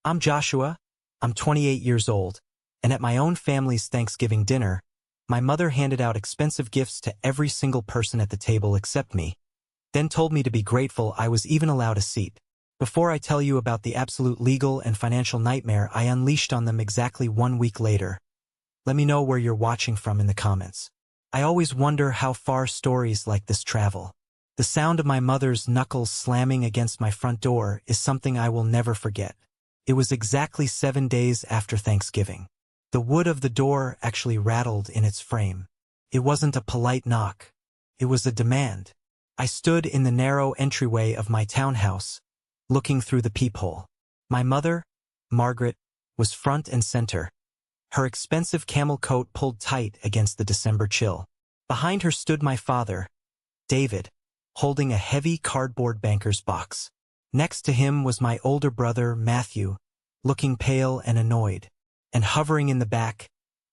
I'm Joshua, I'm 28 years old, and at my own family's Thanksgiving dinner, my mother handed out expensive gifts to every single person at the table except me, then told me to be grateful I was even allowed a seat. Before I tell you about the absolute legal and financial nightmare I unleashed on them exactly 1 week later, let me know where you're watching from in the comments. I always wonder how far stories like this travel. The sound of my mother's knuckles slamming against my front door is something I will never forget. It was exactly 7 days after Thanksgiving. The wood of the door actually rattled in its frame. It wasn't a polite knock. It was a demand. I stood in the narrow entryway of my townhouse, looking through the peephole. My mother, Margaret, was front and center, her expensive camel coat pulled tight against the December chill. Behind her stood my father, David, holding a heavy cardboard banker's box. Next to him was my older brother, Matthew, looking pale and annoyed. And hovering in the back,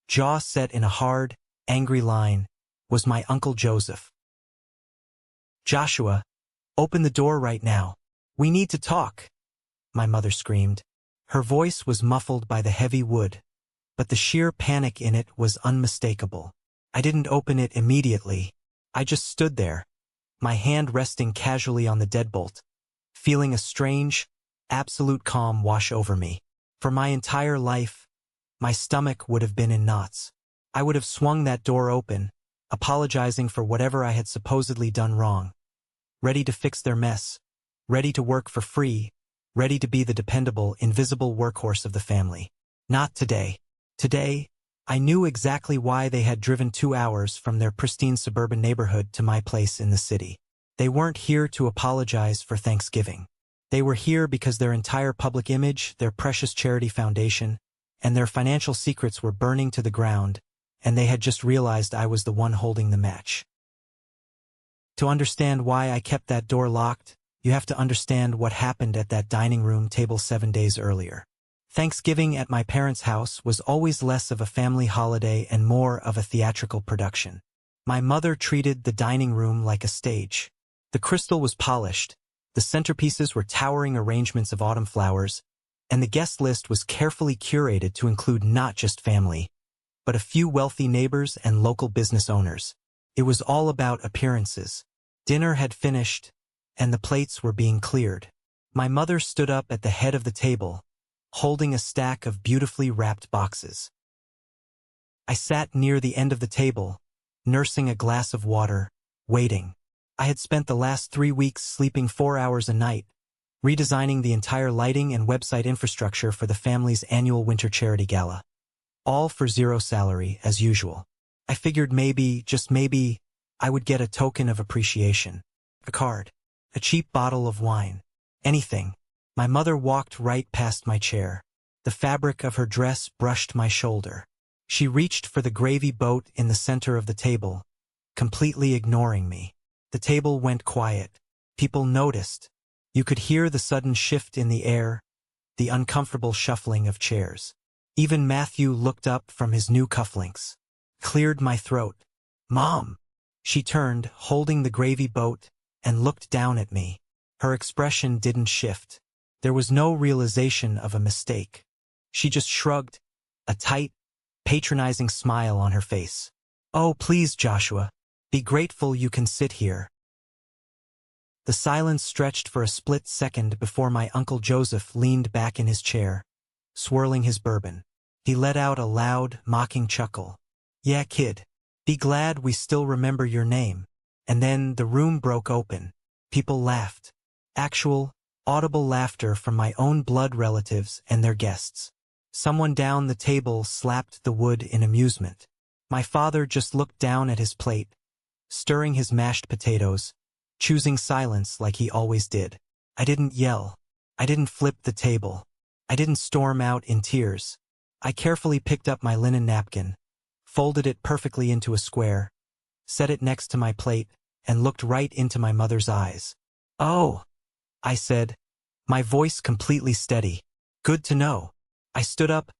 jaw set in a hard, angry line, was my Uncle Joseph. "Joshua, open the door right now. We need to talk," my mother screamed. Her voice was muffled by the heavy wood, but the sheer panic in it was unmistakable. I didn't open it immediately. I just stood there, my hand resting casually on the deadbolt, feeling a strange, absolute calm wash over me. For my entire life, my stomach would have been in knots. I would have swung that door open, apologizing for whatever I had supposedly done wrong. Ready to fix their mess, ready to work for free, ready to be the dependable, invisible workhorse of the family. Not today. Today, I knew exactly why they had driven 2 hours from their pristine suburban neighborhood to my place in the city. They weren't here to apologize for Thanksgiving. They were here because their entire public image, their precious charity foundation, and their financial secrets were burning to the ground, and they had just realized I was the one holding the match. To understand why I kept that door locked, you have to understand what happened at that dining room table 7 days earlier. Thanksgiving at my parents' house was always less of a family holiday and more of a theatrical production. My mother treated the dining room like a stage. The crystal was polished, the centerpieces were towering arrangements of autumn flowers, and the guest list was carefully curated to include not just family, but a few wealthy neighbors and local business owners. It was all about appearances. Dinner had finished, and the plates were being cleared. My mother stood up at the head of the table, holding a stack of beautifully wrapped boxes. I sat near the end of the table, nursing a glass of water, waiting. I had spent the last 3 weeks sleeping 4 hours a night, redesigning the entire lighting and website infrastructure for the family's annual winter charity gala. All for zero salary, as usual. I figured maybe, just maybe, I would get a token of appreciation. A card. A cheap bottle of wine. Anything. My mother walked right past my chair. The fabric of her dress brushed my shoulder. She reached for the gravy boat in the center of the table, completely ignoring me. The table went quiet. People noticed. You could hear the sudden shift in the air, the uncomfortable shuffling of chairs. Even Matthew looked up from his new cufflinks. Cleared my throat. "Mom!" She turned, holding the gravy boat, and looked down at me. Her expression didn't shift. There was no realization of a mistake. She just shrugged, a tight, patronizing smile on her face. "Oh, please, Joshua. Be grateful you can sit here." The silence stretched for a split second before my Uncle Joseph leaned back in his chair, swirling his bourbon. He let out a loud, mocking chuckle. "Yeah, kid. Be glad we still remember your name." And then the room broke open. People laughed. Actual, audible laughter from my own blood relatives and their guests. Someone down the table slapped the wood in amusement. My father just looked down at his plate, stirring his mashed potatoes, choosing silence like he always did. I didn't yell. I didn't flip the table. I didn't storm out in tears. I carefully picked up my linen napkin, folded it perfectly into a square, set it next to my plate, and looked right into my mother's eyes. "Oh," I said, my voice completely steady. "Good to know." I stood up,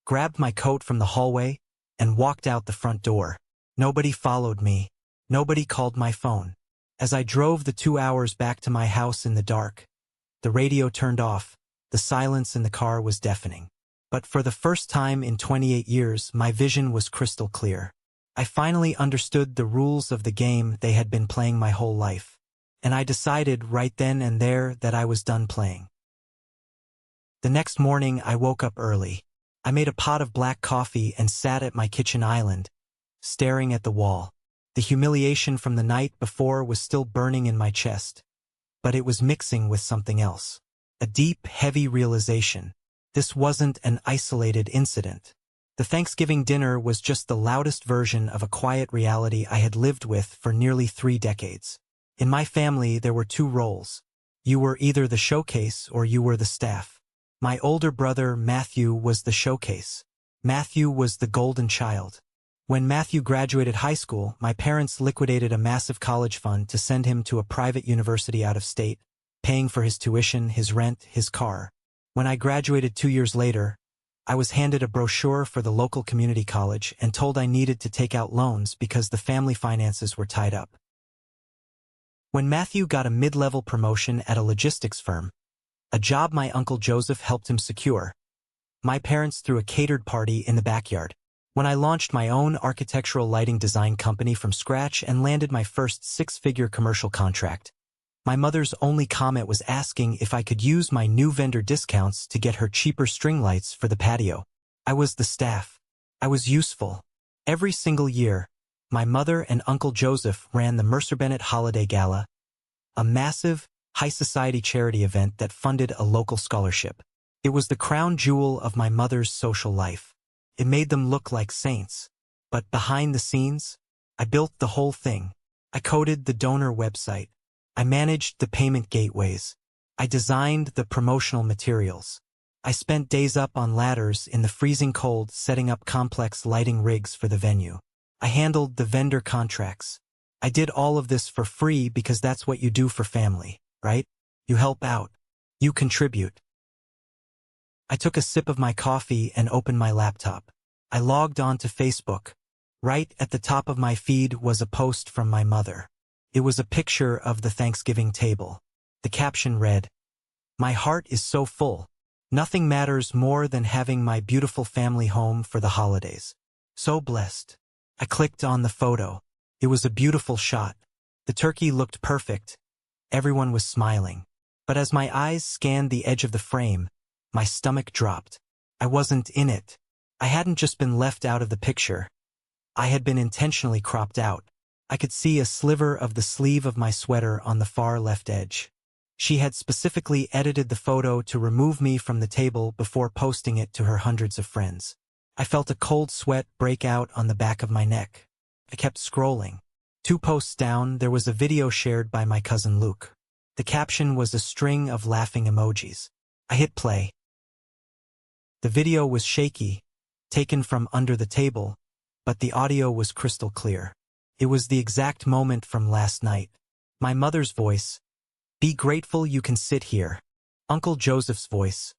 grabbed my coat from the hallway, and walked out the front door. Nobody followed me. Nobody called my phone. As I drove the 2 hours back to my house in the dark, the radio turned off, The silence in the car was deafening. But for the first time in 28 years, my vision was crystal clear. I finally understood the rules of the game they had been playing my whole life. And I decided right then and there that I was done playing. The next morning, I woke up early. I made a pot of black coffee and sat at my kitchen island, staring at the wall. The humiliation from the night before was still burning in my chest, but it was mixing with something else. A deep, heavy realization. This wasn't an isolated incident. The Thanksgiving dinner was just the loudest version of a quiet reality I had lived with for nearly 3 decades. In my family, there were 2 roles. You were either the showcase or you were the staff. My older brother, Matthew, was the showcase. Matthew was the golden child. When Matthew graduated high school, my parents liquidated a massive college fund to send him to a private university out of state, paying for his tuition, his rent, his car. When I graduated 2 years later, I was handed a brochure for the local community college and told I needed to take out loans because the family finances were tied up. When Matthew got a mid-level promotion at a logistics firm, a job my Uncle Joseph helped him secure, my parents threw a catered party in the backyard. When I launched my own architectural lighting design company from scratch and landed my first 6-figure commercial contract, my mother's only comment was asking if I could use my new vendor discounts to get her cheaper string lights for the patio. I was the staff. I was useful. Every single year, my mother and Uncle Joseph ran the Mercer Bennett Holiday Gala, a massive, high society charity event that funded a local scholarship. It was the crown jewel of my mother's social life. It made them look like saints. But behind the scenes, I built the whole thing. I coded the donor website. I managed the payment gateways. I designed the promotional materials. I spent days up on ladders in the freezing cold setting up complex lighting rigs for the venue. I handled the vendor contracts. I did all of this for free because that's what you do for family, right? You help out. You contribute. I took a sip of my coffee and opened my laptop. I logged on to Facebook. Right at the top of my feed was a post from my mother. It was a picture of the Thanksgiving table. The caption read, "My heart is so full. Nothing matters more than having my beautiful family home for the holidays. So blessed." I clicked on the photo. It was a beautiful shot. The turkey looked perfect. Everyone was smiling. But as my eyes scanned the edge of the frame, my stomach dropped. I wasn't in it. I hadn't just been left out of the picture. I had been intentionally cropped out. I could see a sliver of the sleeve of my sweater on the far left edge. She had specifically edited the photo to remove me from the table before posting it to her hundreds of friends. I felt a cold sweat break out on the back of my neck. I kept scrolling. 2 posts down, there was a video shared by my cousin Luke. The caption was a string of laughing emojis. I hit play. The video was shaky, taken from under the table, but the audio was crystal clear. It was the exact moment from last night. My mother's voice, "Be grateful you can sit here." Uncle Joseph's voice,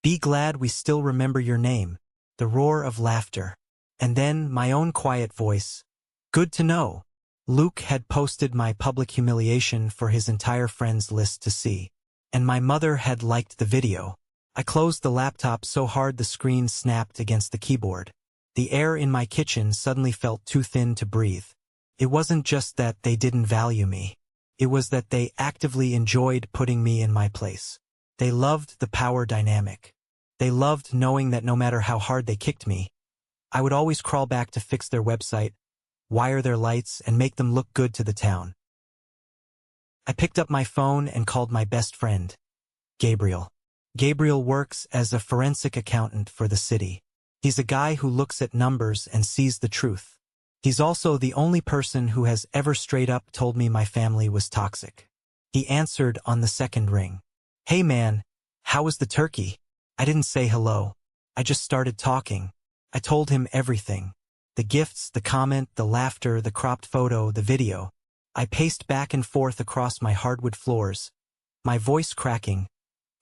"Be glad we still remember your name." The roar of laughter. And then my own quiet voice, "Good to know." Luke had posted my public humiliation for his entire friends list to see. And my mother had liked the video. I closed the laptop so hard the screen snapped against the keyboard. The air in my kitchen suddenly felt too thin to breathe. It wasn't just that they didn't value me. It was that they actively enjoyed putting me in my place. They loved the power dynamic. They loved knowing that no matter how hard they kicked me, I would always crawl back to fix their website, wire their lights, and make them look good to the town. I picked up my phone and called my best friend, Gabriel. Gabriel works as a forensic accountant for the city. He's a guy who looks at numbers and sees the truth. He's also the only person who has ever straight up told me my family was toxic. He answered on the second ring. "Hey man, how was the turkey?" I didn't say hello. I just started talking. I told him everything. The gifts, the comment, the laughter, the cropped photo, the video. I paced back and forth across my hardwood floors, my voice cracking,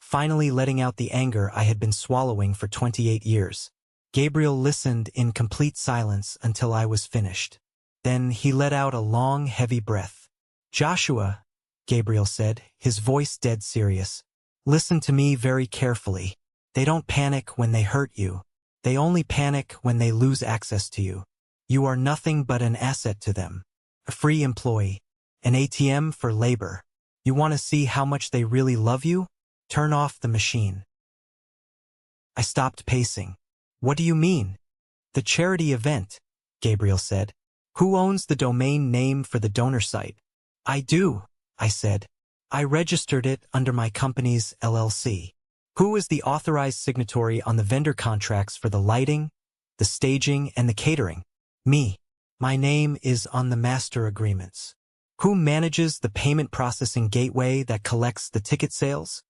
finally letting out the anger I had been swallowing for 28 years. Gabriel listened in complete silence until I was finished. Then he let out a long, heavy breath. "Joshua," Gabriel said, his voice dead serious, Listen to me very carefully. They don't panic when they hurt you. They only panic when they lose access to you. You are nothing but an asset to them. A free employee. An ATM for labor. You want to see how much they really love you? Turn off the machine. I stopped pacing. What do you mean? The charity event, Gabriel said. Who owns the domain name for the donor site? I do, I said. I registered it under my company's LLC. Who is the authorized signatory on the vendor contracts for the lighting, the staging, and the catering? Me. My name is on the master agreements. Who manages the payment processing gateway that collects the ticket sales?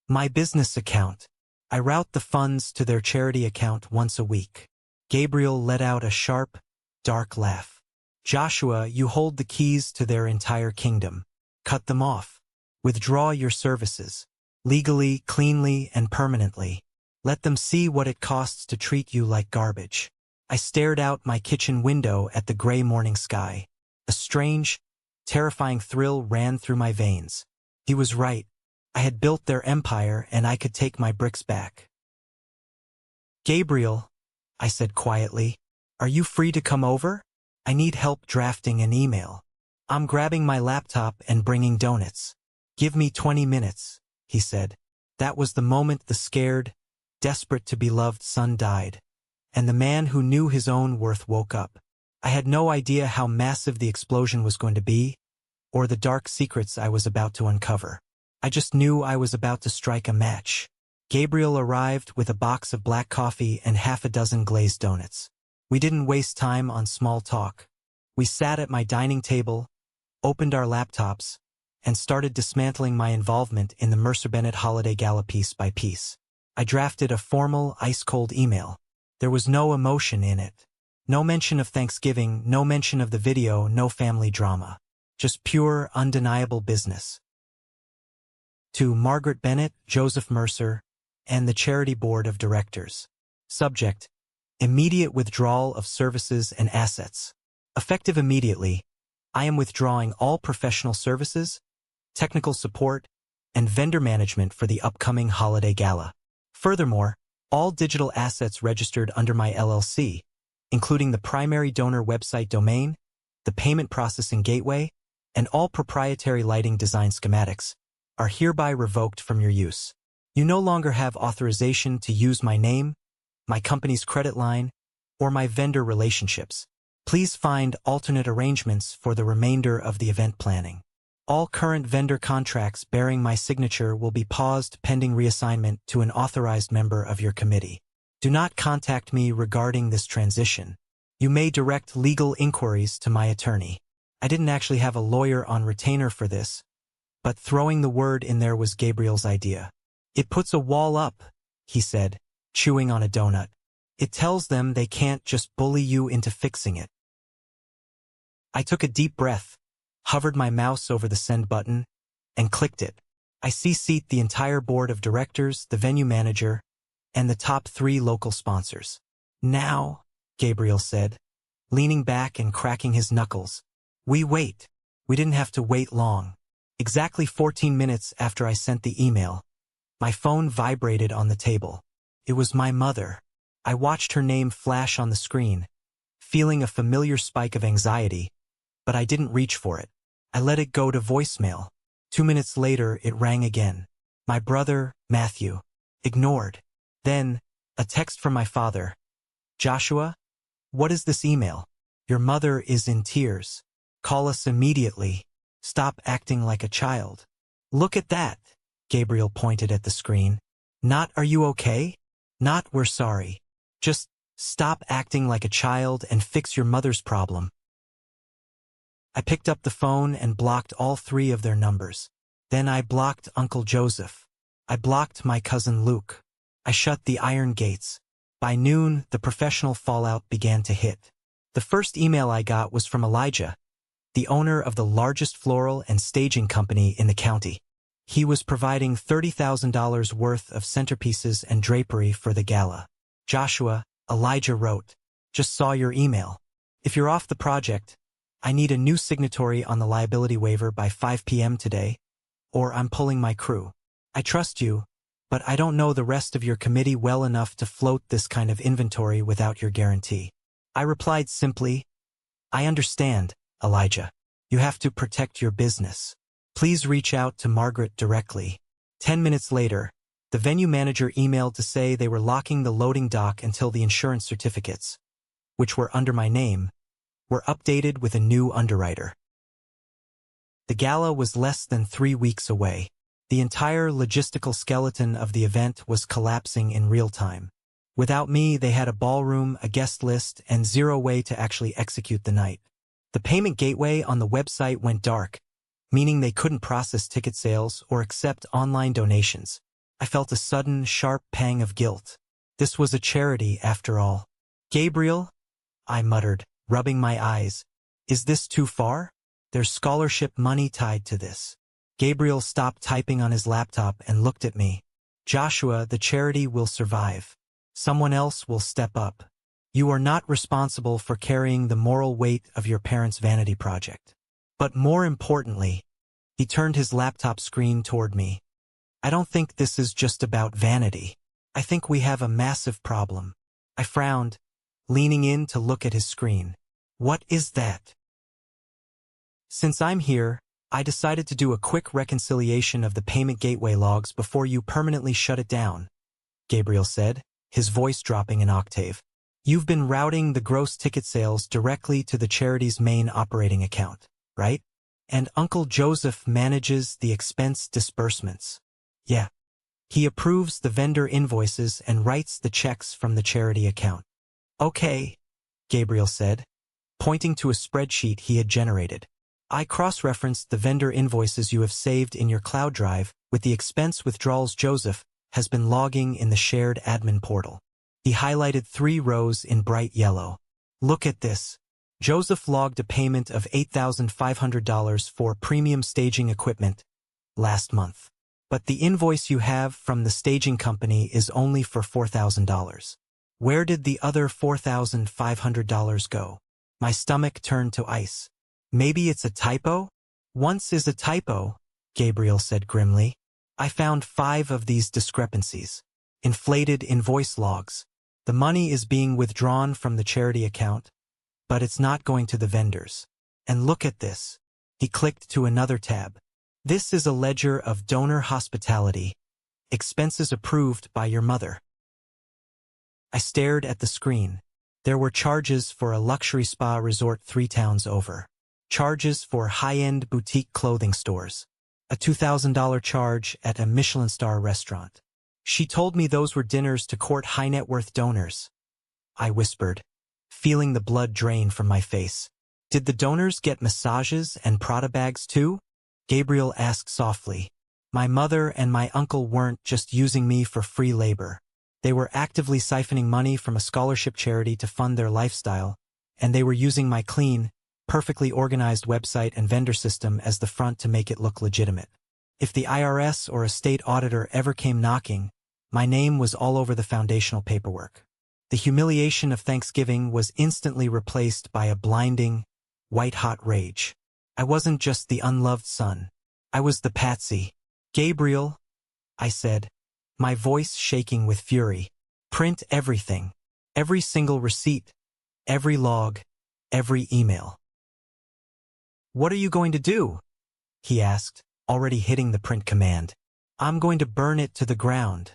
My business account. I route the funds to their charity account once a week. Gabriel let out a sharp, dark laugh. Joshua, you hold the keys to their entire kingdom. Cut them off. Withdraw your services. Legally, cleanly, and permanently. Let them see what it costs to treat you like garbage. I stared out my kitchen window at the gray morning sky. A strange, terrifying thrill ran through my veins. He was right. I had built their empire and I could take my bricks back. Gabriel, I said quietly, are you free to come over? I need help drafting an email. I'm grabbing my laptop and bringing donuts. Give me 20 minutes, he said. That was the moment the scared, desperate to be loved son died, and the man who knew his own worth woke up. I had no idea how massive the explosion was going to be, or the dark secrets I was about to uncover. I just knew I was about to strike a match. Gabriel arrived with a box of black coffee and half a dozen glazed donuts. We didn't waste time on small talk. We sat at my dining table, opened our laptops, and started dismantling my involvement in the Mercer Bennett Holiday Gala piece by piece. I drafted a formal, ice-cold email. There was no emotion in it. No mention of Thanksgiving, no mention of the video, no family drama. Just pure, undeniable business. To Margaret Bennett, Joseph Mercer, and the Charity Board of Directors. Subject: immediate withdrawal of services and assets. Effective immediately, I am withdrawing all professional services, technical support, and vendor management for the upcoming holiday gala. Furthermore, all digital assets registered under my LLC, including the primary donor website domain, the payment processing gateway, and all proprietary lighting design schematics, are hereby revoked from your use. You no longer have authorization to use my name, my company's credit line, or my vendor relationships. Please find alternate arrangements for the remainder of the event planning. All current vendor contracts bearing my signature will be paused pending reassignment to an authorized member of your committee. Do not contact me regarding this transition. You may direct legal inquiries to my attorney. I didn't actually have a lawyer on retainer for this, but throwing the word in there was Gabriel's idea. It puts a wall up, he said, chewing on a donut. It tells them they can't just bully you into fixing it. I took a deep breath, hovered my mouse over the send button, and clicked it. I CC'd the entire board of directors, the venue manager, and the top 3 local sponsors. Now, Gabriel said, leaning back and cracking his knuckles. We wait. We didn't have to wait long. Exactly 14 minutes after I sent the email, my phone vibrated on the table. It was my mother. I watched her name flash on the screen, feeling a familiar spike of anxiety, but I didn't reach for it. I let it go to voicemail. 2 minutes later, it rang again. My brother, Matthew. Ignored. Then, a text from my father. Joshua, what is this email? Your mother is in tears. Call us immediately. Stop acting like a child. Look at that. Gabriel pointed at the screen. Not are you okay? Not we're sorry. Just stop acting like a child and fix your mother's problem. I picked up the phone and blocked all 3 of their numbers. Then I blocked Uncle Joseph. I blocked my cousin Luke. I shut the iron gates. By noon, the professional fallout began to hit. The first email I got was from Elijah, the owner of the largest floral and staging company in the county. He was providing $30,000 worth of centerpieces and drapery for the gala. Joshua, Elijah wrote, just saw your email. If you're off the project, I need a new signatory on the liability waiver by 5 p.m. today, or I'm pulling my crew. I trust you, but I don't know the rest of your committee well enough to float this kind of inventory without your guarantee. I replied simply, I understand, Elijah. You have to protect your business. Please reach out to Margaret directly. 10 minutes later, the venue manager emailed to say they were locking the loading dock until the insurance certificates, which were under my name, were updated with a new underwriter. The gala was less than 3 weeks away. The entire logistical skeleton of the event was collapsing in real time. Without me, they had a ballroom, a guest list, and zero way to actually execute the night. The payment gateway on the website went dark, meaning they couldn't process ticket sales or accept online donations. I felt a sudden, sharp pang of guilt. This was a charity, after all. Gabriel, I muttered, rubbing my eyes. Is this too far? There's scholarship money tied to this. Gabriel stopped typing on his laptop and looked at me. Joshua, the charity will survive. Someone else will step up. You are not responsible for carrying the moral weight of your parents' vanity project. But more importantly, he turned his laptop screen toward me. I don't think this is just about vanity. I think we have a massive problem. I frowned, leaning in to look at his screen. What is that? Since I'm here, I decided to do a quick reconciliation of the payment gateway logs before you permanently shut it down, Gabriel said, his voice dropping an octave. You've been routing the gross ticket sales directly to the charity's main operating account, right? And Uncle Joseph manages the expense disbursements. Yeah. He approves the vendor invoices and writes the checks from the charity account. Okay, Gabriel said, pointing to a spreadsheet he had generated. I cross-referenced the vendor invoices you have saved in your cloud drive with the expense withdrawals Joseph has been logging in the shared admin portal. He highlighted 3 rows in bright yellow. Look at this. Joseph logged a payment of $8,500 for premium staging equipment last month. But the invoice you have from the staging company is only for $4,000. Where did the other $4,500 go? My stomach turned to ice. Maybe it's a typo? Once is a typo, Gabriel said grimly. I found 5 of these discrepancies. Inflated invoice logs. The money is being withdrawn from the charity account, but it's not going to the vendors. And look at this. He clicked to another tab. This is a ledger of donor hospitality. Expenses approved by your mother. I stared at the screen. There were charges for a luxury spa resort 3 towns over. Charges for high-end boutique clothing stores. A $2,000 charge at a Michelin star restaurant. She told me those were dinners to court high-net-worth donors. I whispered, feeling the blood drain from my face. Did the donors get massages and Prada bags too? Gabriel asked softly. My mother and my uncle weren't just using me for free labor. They were actively siphoning money from a scholarship charity to fund their lifestyle, and they were using my clean, perfectly organized website and vendor system as the front to make it look legitimate. If the IRS or a state auditor ever came knocking, my name was all over the foundational paperwork. The humiliation of Thanksgiving was instantly replaced by a blinding, white-hot rage. I wasn't just the unloved son. I was the patsy. Gabriel, I said, my voice shaking with fury. Print everything. Every single receipt. Every log. Every email. What are you going to do? He asked, already hitting the print command. I'm going to burn it to the ground,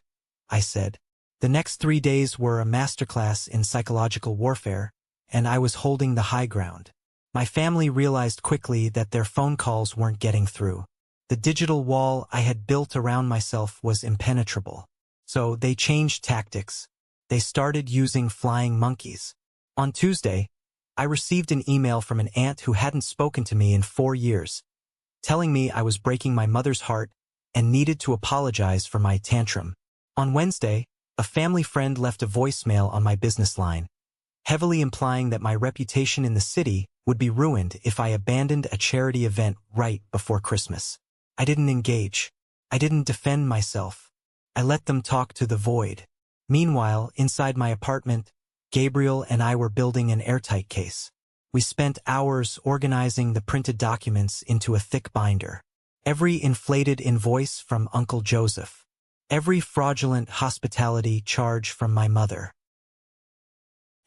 I said. The next 3 days were a masterclass in psychological warfare, and I was holding the high ground. My family realized quickly that their phone calls weren't getting through. The digital wall I had built around myself was impenetrable. So they changed tactics. They started using flying monkeys. On Tuesday, I received an email from an aunt who hadn't spoken to me in 4 years, telling me I was breaking my mother's heart and needed to apologize for my tantrum. On Wednesday, a family friend left a voicemail on my business line, heavily implying that my reputation in the city would be ruined if I abandoned a charity event right before Christmas. I didn't engage. I didn't defend myself. I let them talk to the void. Meanwhile, inside my apartment, Gabriel and I were building an airtight case. We spent hours organizing the printed documents into a thick binder. every inflated invoice from Uncle Joseph, every fraudulent hospitality charge from my mother.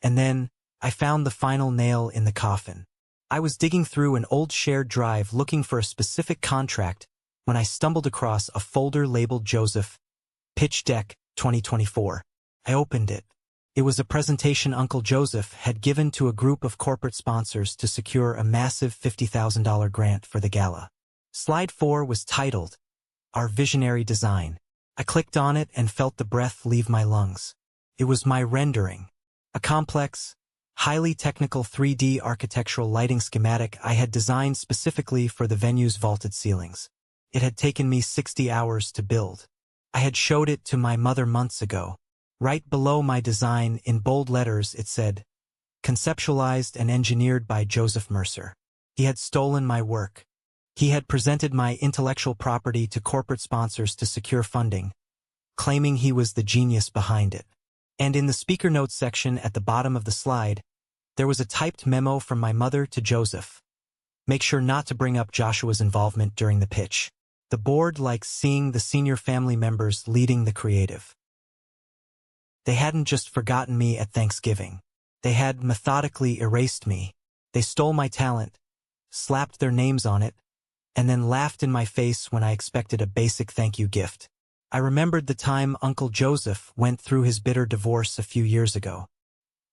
And then, I found the final nail in the coffin. I was digging through an old shared drive looking for a specific contract when I stumbled across a folder labeled Joseph, Pitch Deck, 2024. I opened it. It was a presentation Uncle Joseph had given to a group of corporate sponsors to secure a massive $50,000 grant for the gala. Slide 4 was titled, Our Visionary Design. I clicked on it and felt the breath leave my lungs. It was my rendering. A complex, highly technical 3D architectural lighting schematic I had designed specifically for the venue's vaulted ceilings. It had taken me 60 hours to build. I had showed it to my mother months ago. Right below my design, in bold letters, it said, Conceptualized and engineered by Joseph Mercer. He had stolen my work. He had presented my intellectual property to corporate sponsors to secure funding, claiming he was the genius behind it. And in the speaker notes section at the bottom of the slide, there was a typed memo from my mother to Joseph. Make sure not to bring up Joshua's involvement during the pitch. The board likes seeing the senior family members leading the creative. They hadn't just forgotten me at Thanksgiving. They had methodically erased me. They stole my talent, slapped their names on it, and then laughed in my face when I expected a basic thank you gift. I remembered the time Uncle Joseph went through his bitter divorce a few years ago.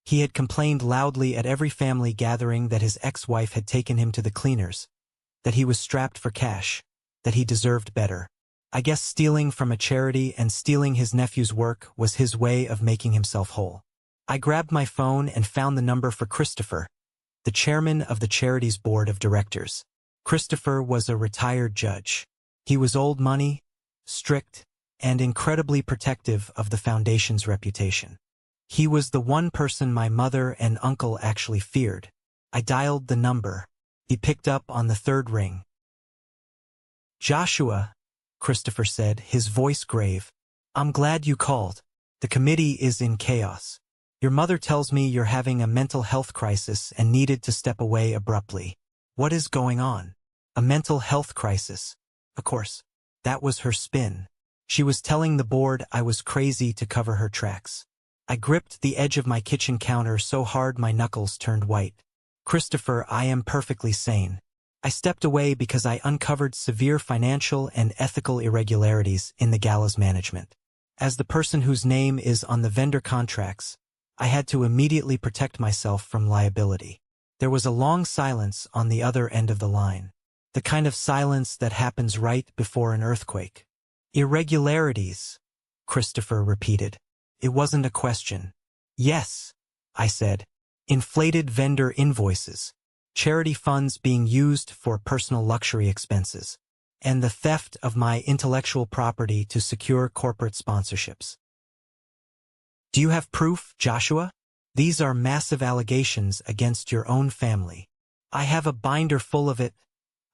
He had complained loudly at every family gathering that his ex-wife had taken him to the cleaners, that he was strapped for cash, that he deserved better. I guess stealing from a charity and stealing his nephew's work was his way of making himself whole. I grabbed my phone and found the number for Christopher, the chairman of the charity's board of directors. Christopher was a retired judge. He was old money, strict, and incredibly protective of the foundation's reputation. He was the one person my mother and uncle actually feared. I dialed the number. He picked up on the third ring. Joshua, Christopher said, his voice grave. I'm glad you called. The committee is in chaos. Your mother tells me you're having a mental health crisis and needed to step away abruptly. What is going on? A mental health crisis. Of course, that was her spin. She was telling the board I was crazy to cover her tracks. I gripped the edge of my kitchen counter so hard my knuckles turned white. Christopher, I am perfectly sane. I stepped away because I uncovered severe financial and ethical irregularities in the gala's management. As the person whose name is on the vendor contracts, I had to immediately protect myself from liability. There was a long silence on the other end of the line. The kind of silence that happens right before an earthquake. Irregularities, Christopher repeated. It wasn't a question. Yes, I said. Inflated vendor invoices, charity funds being used for personal luxury expenses, and the theft of my intellectual property to secure corporate sponsorships. Do you have proof, Joshua? These are massive allegations against your own family. I have a binder full of it,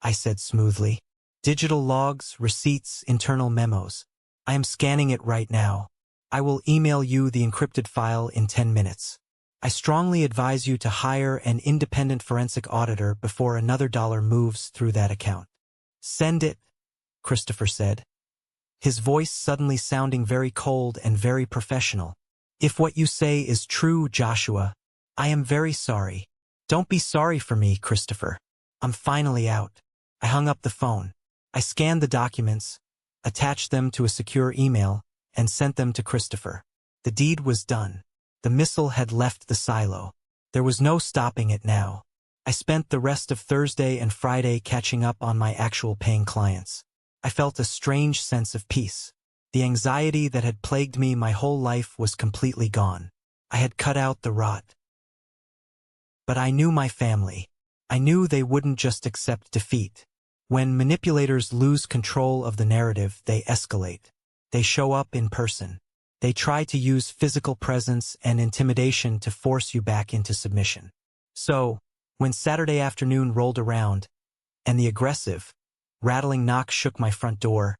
I said smoothly. Digital logs, receipts, internal memos. I am scanning it right now. I will email you the encrypted file in 10 minutes. I strongly advise you to hire an independent forensic auditor before another dollar moves through that account. Send it, Christopher said, his voice suddenly sounding very cold and very professional. If what you say is true, Joshua, I am very sorry. Don't be sorry for me, Christopher. I'm finally out. I hung up the phone. I scanned the documents, attached them to a secure email, and sent them to Christopher. The deed was done. The missile had left the silo. There was no stopping it now. I spent the rest of Thursday and Friday catching up on my actual paying clients. I felt a strange sense of peace. The anxiety that had plagued me my whole life was completely gone. I had cut out the rot. But I knew my family. I knew they wouldn't just accept defeat. When manipulators lose control of the narrative, they escalate. They show up in person. They try to use physical presence and intimidation to force you back into submission. So, when Saturday afternoon rolled around, and the aggressive, rattling knock shook my front door,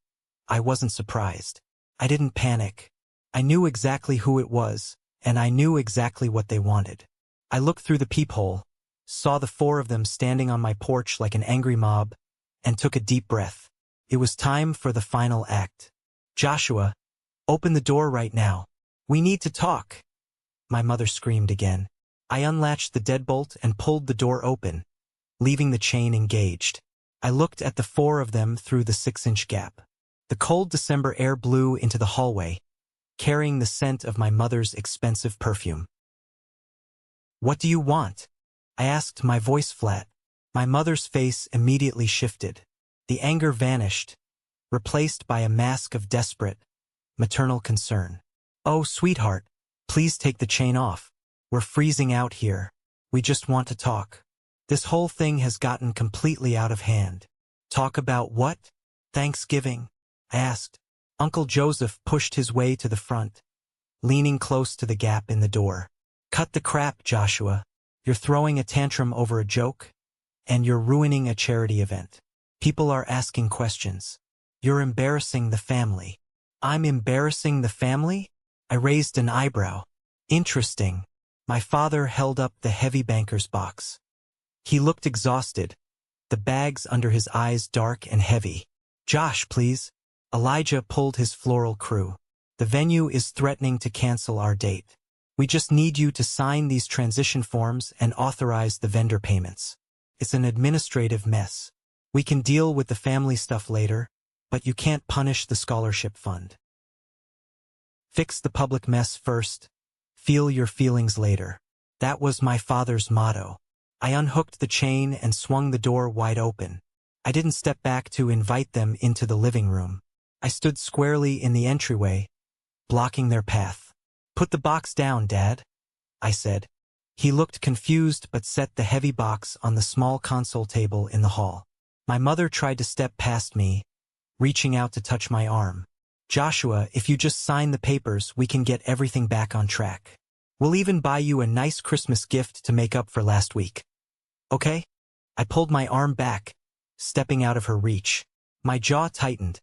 I wasn't surprised. I didn't panic. I knew exactly who it was, and I knew exactly what they wanted. I looked through the peephole, saw the four of them standing on my porch like an angry mob, and took a deep breath. It was time for the final act. Joshua, open the door right now. We need to talk. My mother screamed again. I unlatched the deadbolt and pulled the door open, leaving the chain engaged. I looked at the four of them through the 6-inch gap. The cold December air blew into the hallway, carrying the scent of my mother's expensive perfume. What do you want? I asked, my voice flat. My mother's face immediately shifted. The anger vanished, replaced by a mask of desperate, maternal concern. Oh, sweetheart, please take the chain off. We're freezing out here. We just want to talk. This whole thing has gotten completely out of hand. Talk about what? Thanksgiving? I asked. Uncle Joseph pushed his way to the front, leaning close to the gap in the door. Cut the crap, Joshua. You're throwing a tantrum over a joke, and you're ruining a charity event. People are asking questions. You're embarrassing the family. I'm embarrassing the family? I raised an eyebrow. Interesting. My father held up the heavy banker's box. He looked exhausted, the bags under his eyes dark and heavy. Josh, please. Elijah pulled his floral crew. The venue is threatening to cancel our date. We just need you to sign these transition forms and authorize the vendor payments. It's an administrative mess. We can deal with the family stuff later, but you can't punish the scholarship fund. Fix the public mess first. Feel your feelings later. That was my father's motto. I unhooked the chain and swung the door wide open. I didn't step back to invite them into the living room. I stood squarely in the entryway, blocking their path. Put the box down, Dad, I said. He looked confused but set the heavy box on the small console table in the hall. My mother tried to step past me, reaching out to touch my arm. Joshua, if you just sign the papers, we can get everything back on track. We'll even buy you a nice Christmas gift to make up for last week. Okay? I pulled my arm back, stepping out of her reach. My jaw tightened,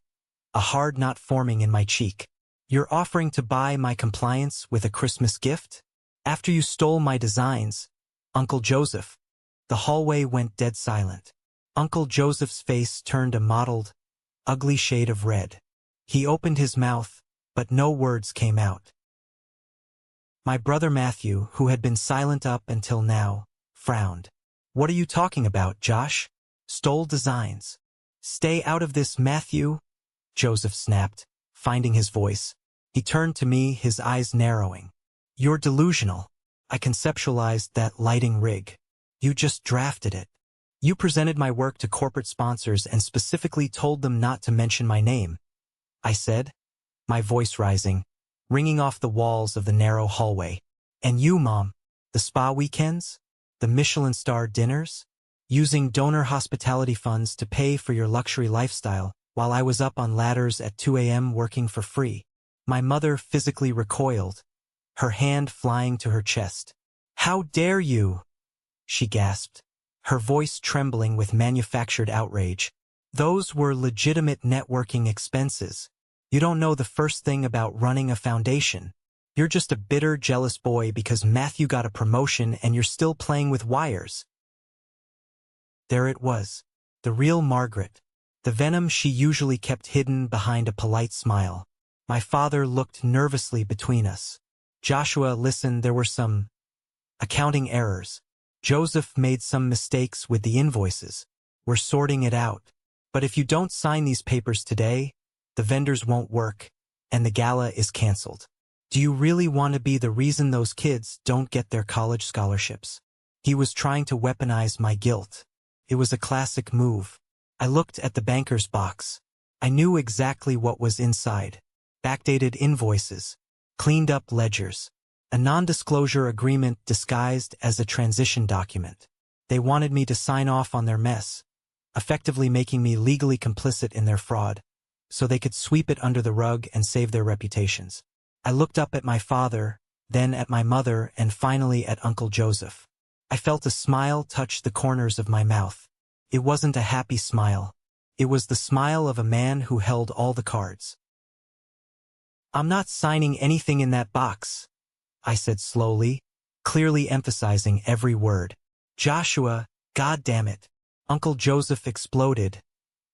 a hard knot forming in my cheek. You're offering to buy my compliance with a Christmas gift? After you stole my designs, Uncle Joseph. The hallway went dead silent. Uncle Joseph's face turned a mottled, ugly shade of red. He opened his mouth, but no words came out. My brother Matthew, who had been silent up until now, frowned. What are you talking about, Josh? Stole designs. Stay out of this, Matthew, Joseph snapped, finding his voice. He turned to me, his eyes narrowing. You're delusional. I conceptualized that lighting rig. You just drafted it. You presented my work to corporate sponsors and specifically told them not to mention my name, I said, my voice rising, ringing off the walls of the narrow hallway. And you, Mom, the spa weekends? The Michelin star dinners? Using donor hospitality funds to pay for your luxury lifestyle while I was up on ladders at 2 a.m. working for free. My mother physically recoiled, her hand flying to her chest. How dare you? She gasped, her voice trembling with manufactured outrage. Those were legitimate networking expenses. You don't know the first thing about running a foundation. You're just a bitter, jealous boy because Matthew got a promotion and you're still playing with wires. There it was, the real Margaret, the venom she usually kept hidden behind a polite smile. My father looked nervously between us. Joshua, listen, there were some accounting errors. Joseph made some mistakes with the invoices. We're sorting it out. But if you don't sign these papers today, the vendors won't work, and the gala is canceled. Do you really want to be the reason those kids don't get their college scholarships? He was trying to weaponize my guilt. It was a classic move. I looked at the banker's box. I knew exactly what was inside. Backdated invoices, cleaned up ledgers, a non-disclosure agreement disguised as a transition document. They wanted me to sign off on their mess, effectively making me legally complicit in their fraud, so they could sweep it under the rug and save their reputations. I looked up at my father, then at my mother, and finally at Uncle Joseph. I felt a smile touch the corners of my mouth. It wasn't a happy smile. It was the smile of a man who held all the cards. I'm not signing anything in that box, I said slowly, clearly emphasizing every word. Joshua, God damn it. Uncle Joseph exploded,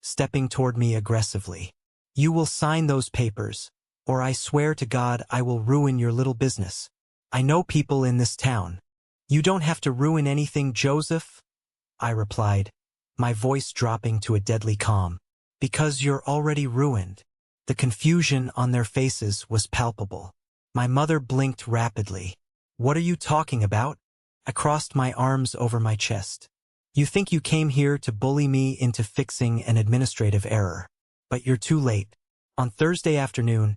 stepping toward me aggressively. "You will sign those papers, or I swear to God I will ruin your little business. I know people in this town." "You don't have to ruin anything, Joseph," I replied, my voice dropping to a deadly calm. "Because you're already ruined." The confusion on their faces was palpable. My mother blinked rapidly. "What are you talking about?" I crossed my arms over my chest. "You think you came here to bully me into fixing an administrative error. But you're too late." On Thursday afternoon,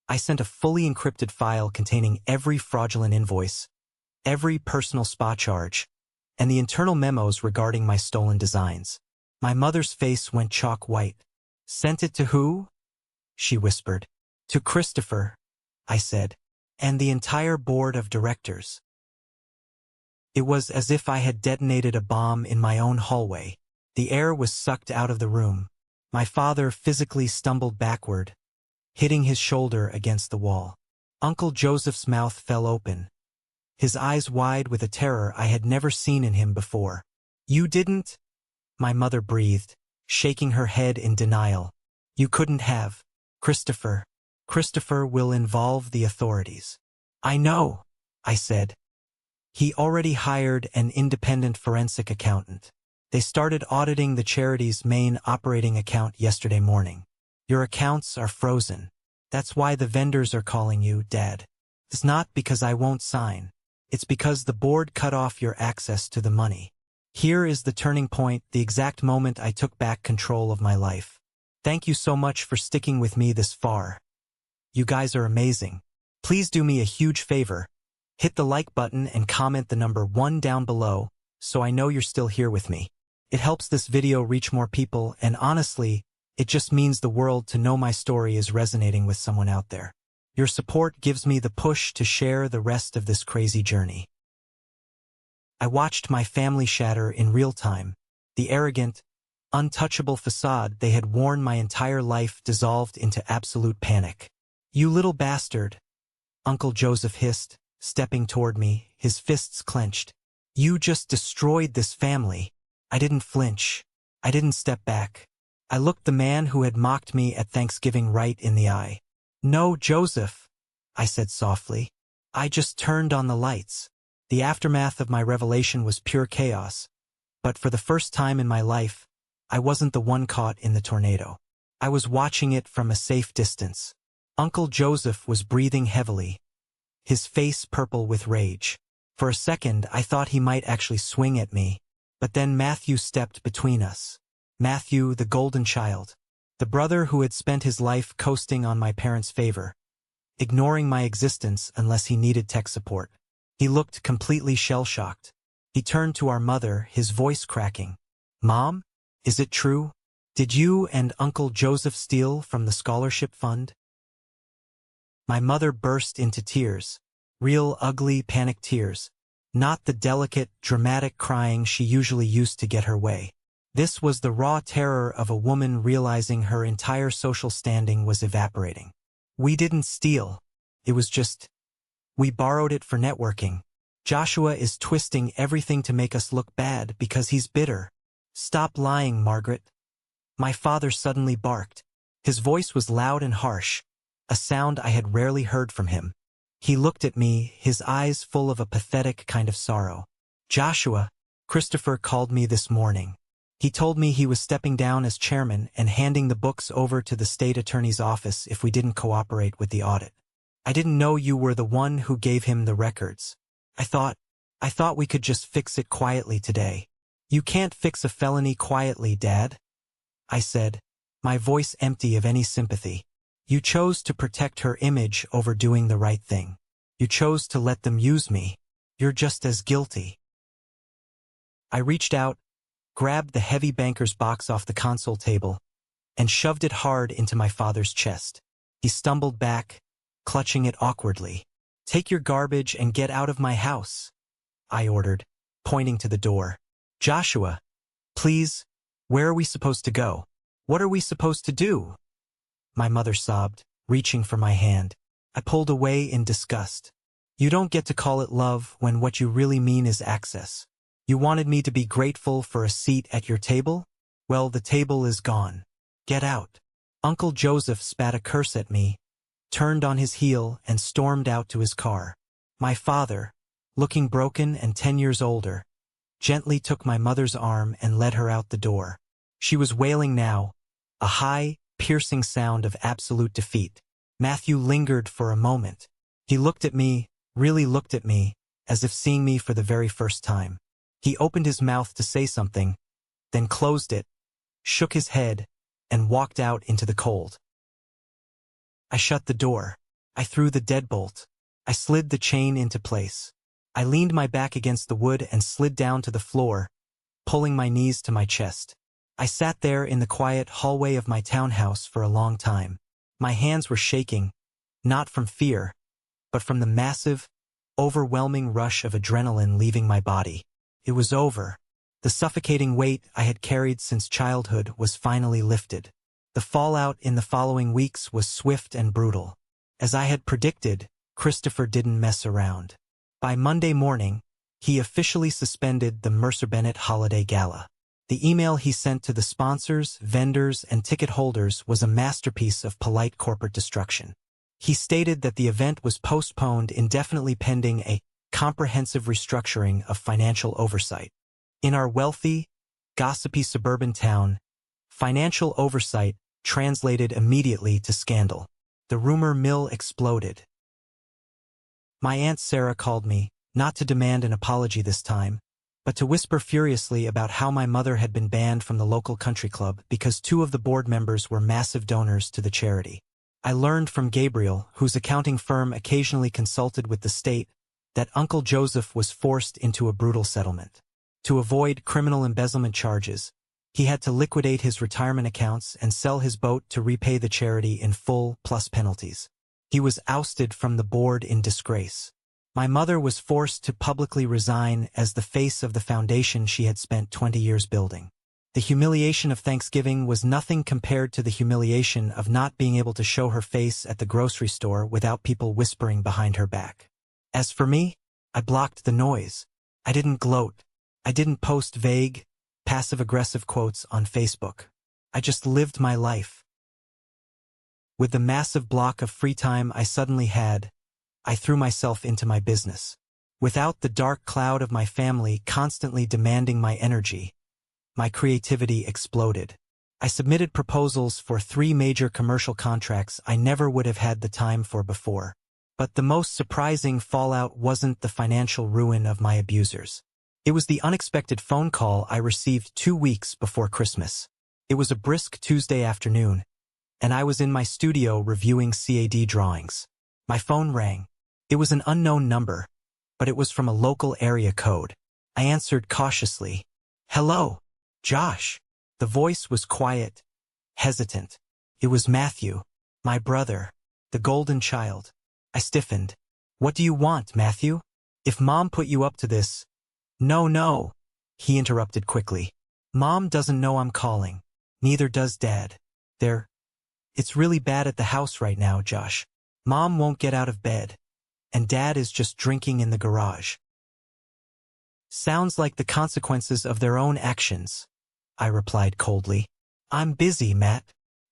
I sent a fully encrypted file containing every fraudulent invoice, every personal spa charge, and the internal memos regarding my stolen designs. My mother's face went chalk white. "Sent it to who?" she whispered. "To Christopher," I said, "and the entire board of directors." It was as if I had detonated a bomb in my own hallway. The air was sucked out of the room. My father physically stumbled backward, hitting his shoulder against the wall. Uncle Joseph's mouth fell open, his eyes wide with a terror I had never seen in him before. "You didn't?" my mother breathed, shaking her head in denial. "You couldn't have. Christopher. Christopher will involve the authorities." "I know," I said. "He already hired an independent forensic accountant. They started auditing the charity's main operating account yesterday morning. Your accounts are frozen. That's why the vendors are calling you, Dad. It's not because I won't sign. It's because the board cut off your access to the money. Here is the turning point, the exact moment I took back control of my life. Thank you so much for sticking with me this far. You guys are amazing. Please do me a huge favor. Hit the like button and comment the number 1 down below so I know you're still here with me. It helps this video reach more people, and honestly, it just means the world to know my story is resonating with someone out there. Your support gives me the push to share the rest of this crazy journey. I watched my family shatter in real time. The arrogant, untouchable facade they had worn my entire life dissolved into absolute panic. "You little bastard," Uncle Joseph hissed, stepping toward me, his fists clenched. "You just destroyed this family." I didn't flinch. I didn't step back. I looked the man who had mocked me at Thanksgiving right in the eye. "No, Joseph," I said softly. "I just turned on the lights." The aftermath of my revelation was pure chaos, but for the first time in my life, I wasn't the one caught in the tornado. I was watching it from a safe distance. Uncle Joseph was breathing heavily, his face purple with rage. For a second, I thought he might actually swing at me, but then Matthew stepped between us. Matthew, the golden child, the brother who had spent his life coasting on my parents' favor, ignoring my existence unless he needed tech support. He looked completely shell-shocked. He turned to our mother, his voice cracking. "Mom, is it true? Did you and Uncle Joseph steal from the scholarship fund?" My mother burst into tears, real ugly, panicked tears, not the delicate, dramatic crying she usually used to get her way. This was the raw terror of a woman realizing her entire social standing was evaporating. "We didn't steal. It was just, we borrowed it for networking. Joshua is twisting everything to make us look bad because he's bitter." "Stop lying, Margaret." My father suddenly barked. His voice was loud and harsh, a sound I had rarely heard from him. He looked at me, his eyes full of a pathetic kind of sorrow. "Joshua, Christopher called me this morning. He told me he was stepping down as chairman and handing the books over to the state attorney's office if we didn't cooperate with the audit. I didn't know you were the one who gave him the records. I thought we could just fix it quietly today." "You can't fix a felony quietly, Dad," I said, my voice empty of any sympathy. "You chose to protect her image over doing the right thing. You chose to let them use me. You're just as guilty." I reached out, grabbed the heavy banker's box off the console table, and shoved it hard into my father's chest. He stumbled back, clutching it awkwardly. "Take your garbage and get out of my house," I ordered, pointing to the door. "Joshua, please, where are we supposed to go? What are we supposed to do?" My mother sobbed, reaching for my hand. I pulled away in disgust. "You don't get to call it love when what you really mean is access. You wanted me to be grateful for a seat at your table? Well, the table is gone." Get out. Uncle Joseph spat a curse at me, turned on his heel, and stormed out to his car. My father, looking broken and 10 years older, gently took my mother's arm and led her out the door. She was wailing now, a high, piercing sound of absolute defeat. Matthew lingered for a moment. He looked at me, really looked at me, as if seeing me for the very first time. He opened his mouth to say something, then closed it, shook his head, and walked out into the cold. I shut the door. I threw the deadbolt. I slid the chain into place. I leaned my back against the wood and slid down to the floor, pulling my knees to my chest. I sat there in the quiet hallway of my townhouse for a long time. My hands were shaking, not from fear, but from the massive, overwhelming rush of adrenaline leaving my body. It was over. The suffocating weight I had carried since childhood was finally lifted. The fallout in the following weeks was swift and brutal. As I had predicted, Christopher didn't mess around. By Monday morning, he officially suspended the Mercer Bennett Holiday Gala. The email he sent to the sponsors, vendors, and ticket holders was a masterpiece of polite corporate destruction. He stated that the event was postponed indefinitely pending a comprehensive restructuring of financial oversight. In our wealthy, gossipy suburban town, financial oversight translated immediately to scandal. The rumor mill exploded. My Aunt Sarah called me, not to demand an apology this time, but to whisper furiously about how my mother had been banned from the local country club because 2 of the board members were massive donors to the charity. I learned from Gabriel, whose accounting firm occasionally consulted with the state, that Uncle Joseph was forced into a brutal settlement. To avoid criminal embezzlement charges, he had to liquidate his retirement accounts and sell his boat to repay the charity in full plus penalties. He was ousted from the board in disgrace. My mother was forced to publicly resign as the face of the foundation she had spent 20 years building. The humiliation of Thanksgiving was nothing compared to the humiliation of not being able to show her face at the grocery store without people whispering behind her back. As for me, I blocked the noise. I didn't gloat. I didn't post vague, passive-aggressive quotes on Facebook. I just lived my life. With the massive block of free time I suddenly had, I threw myself into my business. Without the dark cloud of my family constantly demanding my energy, my creativity exploded. I submitted proposals for 3 major commercial contracts I never would have had the time for before. But the most surprising fallout wasn't the financial ruin of my abusers. It was the unexpected phone call I received 2 weeks before Christmas. It was a brisk Tuesday afternoon, and I was in my studio reviewing CAD drawings. My phone rang. It was an unknown number, but it was from a local area code. I answered cautiously. "Hello, Josh." The voice was quiet, hesitant. It was Matthew, my brother, the golden child. I stiffened. "What do you want, Matthew? If Mom put you up to this—" No, he interrupted quickly. "Mom doesn't know I'm calling. Neither does Dad. It's really bad at the house right now, Josh. Mom won't get out of bed, and Dad is just drinking in the garage." "Sounds like the consequences of their own actions," I replied coldly. "I'm busy, Matt."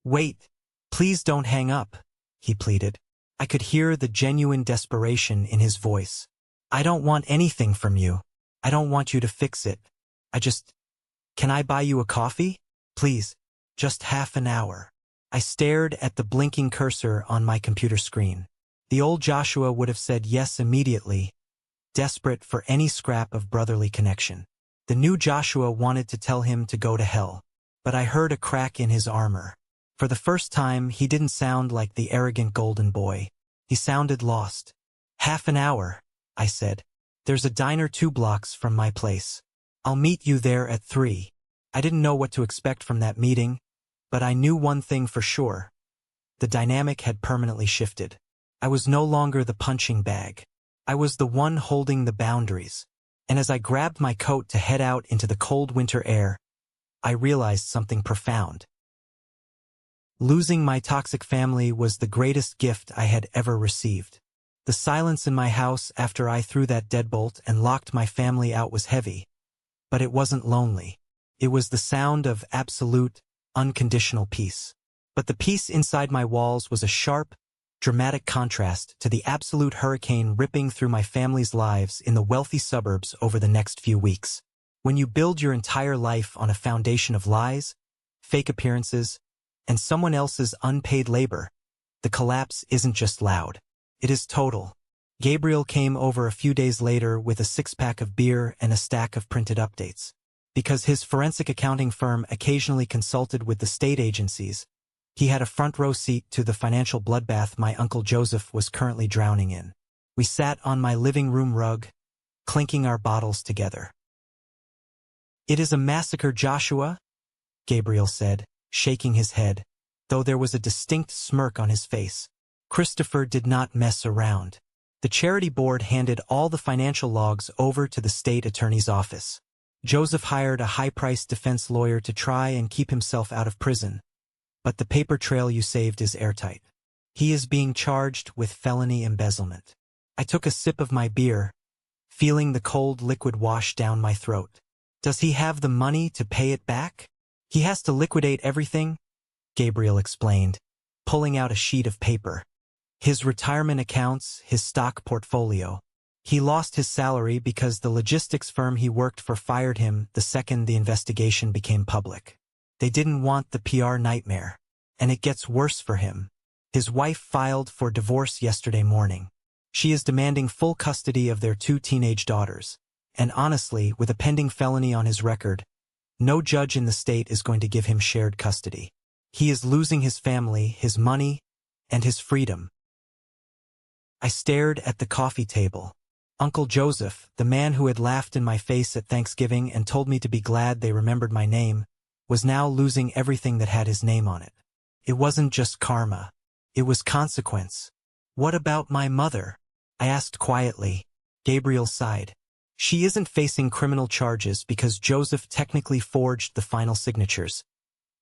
"Wait, please don't hang up," he pleaded. I could hear the genuine desperation in his voice. "I don't want anything from you. I don't want you to fix it. Can I buy you a coffee? Please, just half an hour." I stared at the blinking cursor on my computer screen. The old Joshua would have said yes immediately, desperate for any scrap of brotherly connection. The new Joshua wanted to tell him to go to hell, but I heard a crack in his armor. For the first time, he didn't sound like the arrogant golden boy. He sounded lost. "Half an hour," I said. "There's a diner 2 blocks from my place. I'll meet you there at 3. I didn't know what to expect from that meeting, but I knew one thing for sure. The dynamic had permanently shifted. I was no longer the punching bag. I was the one holding the boundaries. And as I grabbed my coat to head out into the cold winter air, I realized something profound. Losing my toxic family was the greatest gift I had ever received. The silence in my house after I threw that deadbolt and locked my family out was heavy, but it wasn't lonely. It was the sound of absolute, unconditional peace. But the peace inside my walls was a sharp, dramatic contrast to the absolute hurricane ripping through my family's lives in the wealthy suburbs over the next few weeks. When you build your entire life on a foundation of lies, fake appearances, and someone else's unpaid labor, the collapse isn't just loud. It is total. Gabriel came over a few days later with a six-pack of beer and a stack of printed updates. Because his forensic accounting firm occasionally consulted with the state agencies, he had a front-row seat to the financial bloodbath my Uncle Joseph was currently drowning in. We sat on my living room rug, clinking our bottles together. "It is a massacre, Joshua," Gabriel said, shaking his head, though there was a distinct smirk on his face. Christopher did not mess around. The charity board handed all the financial logs over to the state attorney's office. Joseph hired a high-priced defense lawyer to try and keep himself out of prison. But the paper trail you saved is airtight. He is being charged with felony embezzlement. I took a sip of my beer, feeling the cold liquid wash down my throat. Does he have the money to pay it back? He has to liquidate everything, Gabriel explained, pulling out a sheet of paper. His retirement accounts, his stock portfolio. He lost his salary because the logistics firm he worked for fired him the second the investigation became public. They didn't want the PR nightmare. And it gets worse for him. His wife filed for divorce yesterday morning. She is demanding full custody of their 2 teenage daughters. And honestly, with a pending felony on his record, no judge in the state is going to give him shared custody. He is losing his family, his money, and his freedom. I stared at the coffee table. Uncle Joseph, the man who had laughed in my face at Thanksgiving and told me to be glad they remembered my name, was now losing everything that had his name on it. It wasn't just karma. It was consequence. What about my mother? I asked quietly. Gabriel sighed. She isn't facing criminal charges because Joseph technically forged the final signatures.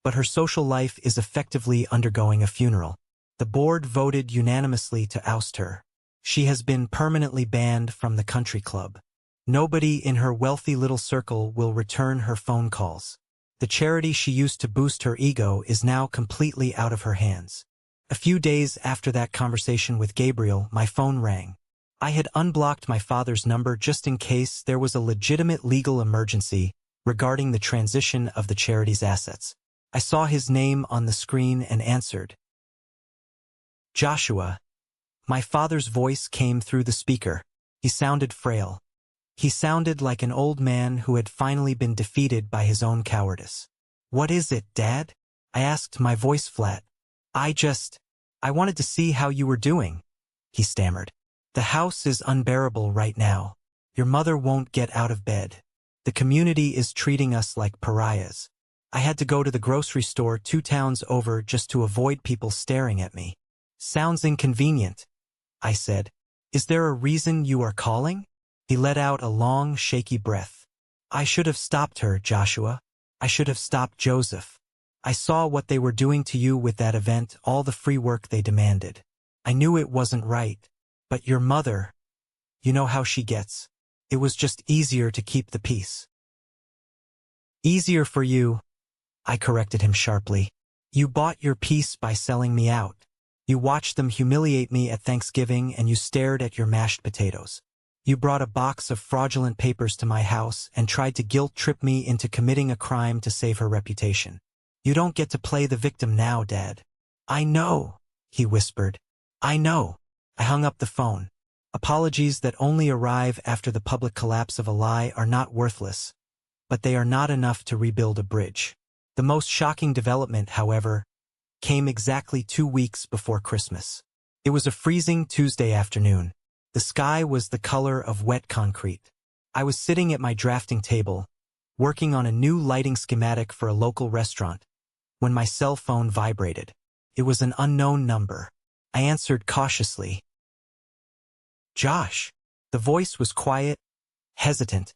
But her social life is effectively undergoing a funeral. The board voted unanimously to oust her. She has been permanently banned from the country club. Nobody in her wealthy little circle will return her phone calls. The charity she used to boost her ego is now completely out of her hands. A few days after that conversation with Gabriel, my phone rang. I had unblocked my father's number just in case there was a legitimate legal emergency regarding the transition of the charity's assets. I saw his name on the screen and answered. Joshua. My father's voice came through the speaker. He sounded frail. He sounded like an old man who had finally been defeated by his own cowardice. What is it, Dad? I asked, my voice flat. I wanted to see how you were doing, he stammered. The house is unbearable right now. Your mother won't get out of bed. The community is treating us like pariahs. I had to go to the grocery store 2 towns over just to avoid people staring at me. Sounds inconvenient, I said. Is there a reason you are calling? He let out a long, shaky breath. I should have stopped her, Joshua. I should have stopped Joseph. I saw what they were doing to you with that event, all the free work they demanded. I knew it wasn't right. But your mother, you know how she gets. It was just easier to keep the peace. Easier for you, I corrected him sharply. You bought your peace by selling me out. You watched them humiliate me at Thanksgiving and you stared at your mashed potatoes. You brought a box of fraudulent papers to my house and tried to guilt-trip me into committing a crime to save her reputation. You don't get to play the victim now, Dad. I know, he whispered. I know. I hung up the phone. Apologies that only arrive after the public collapse of a lie are not worthless, but they are not enough to rebuild a bridge. The most shocking development, however, came exactly 2 weeks before Christmas. It was a freezing Tuesday afternoon. The sky was the color of wet concrete. I was sitting at my drafting table, working on a new lighting schematic for a local restaurant, when my cell phone vibrated. It was an unknown number. I answered cautiously. Josh. The voice was quiet, hesitant,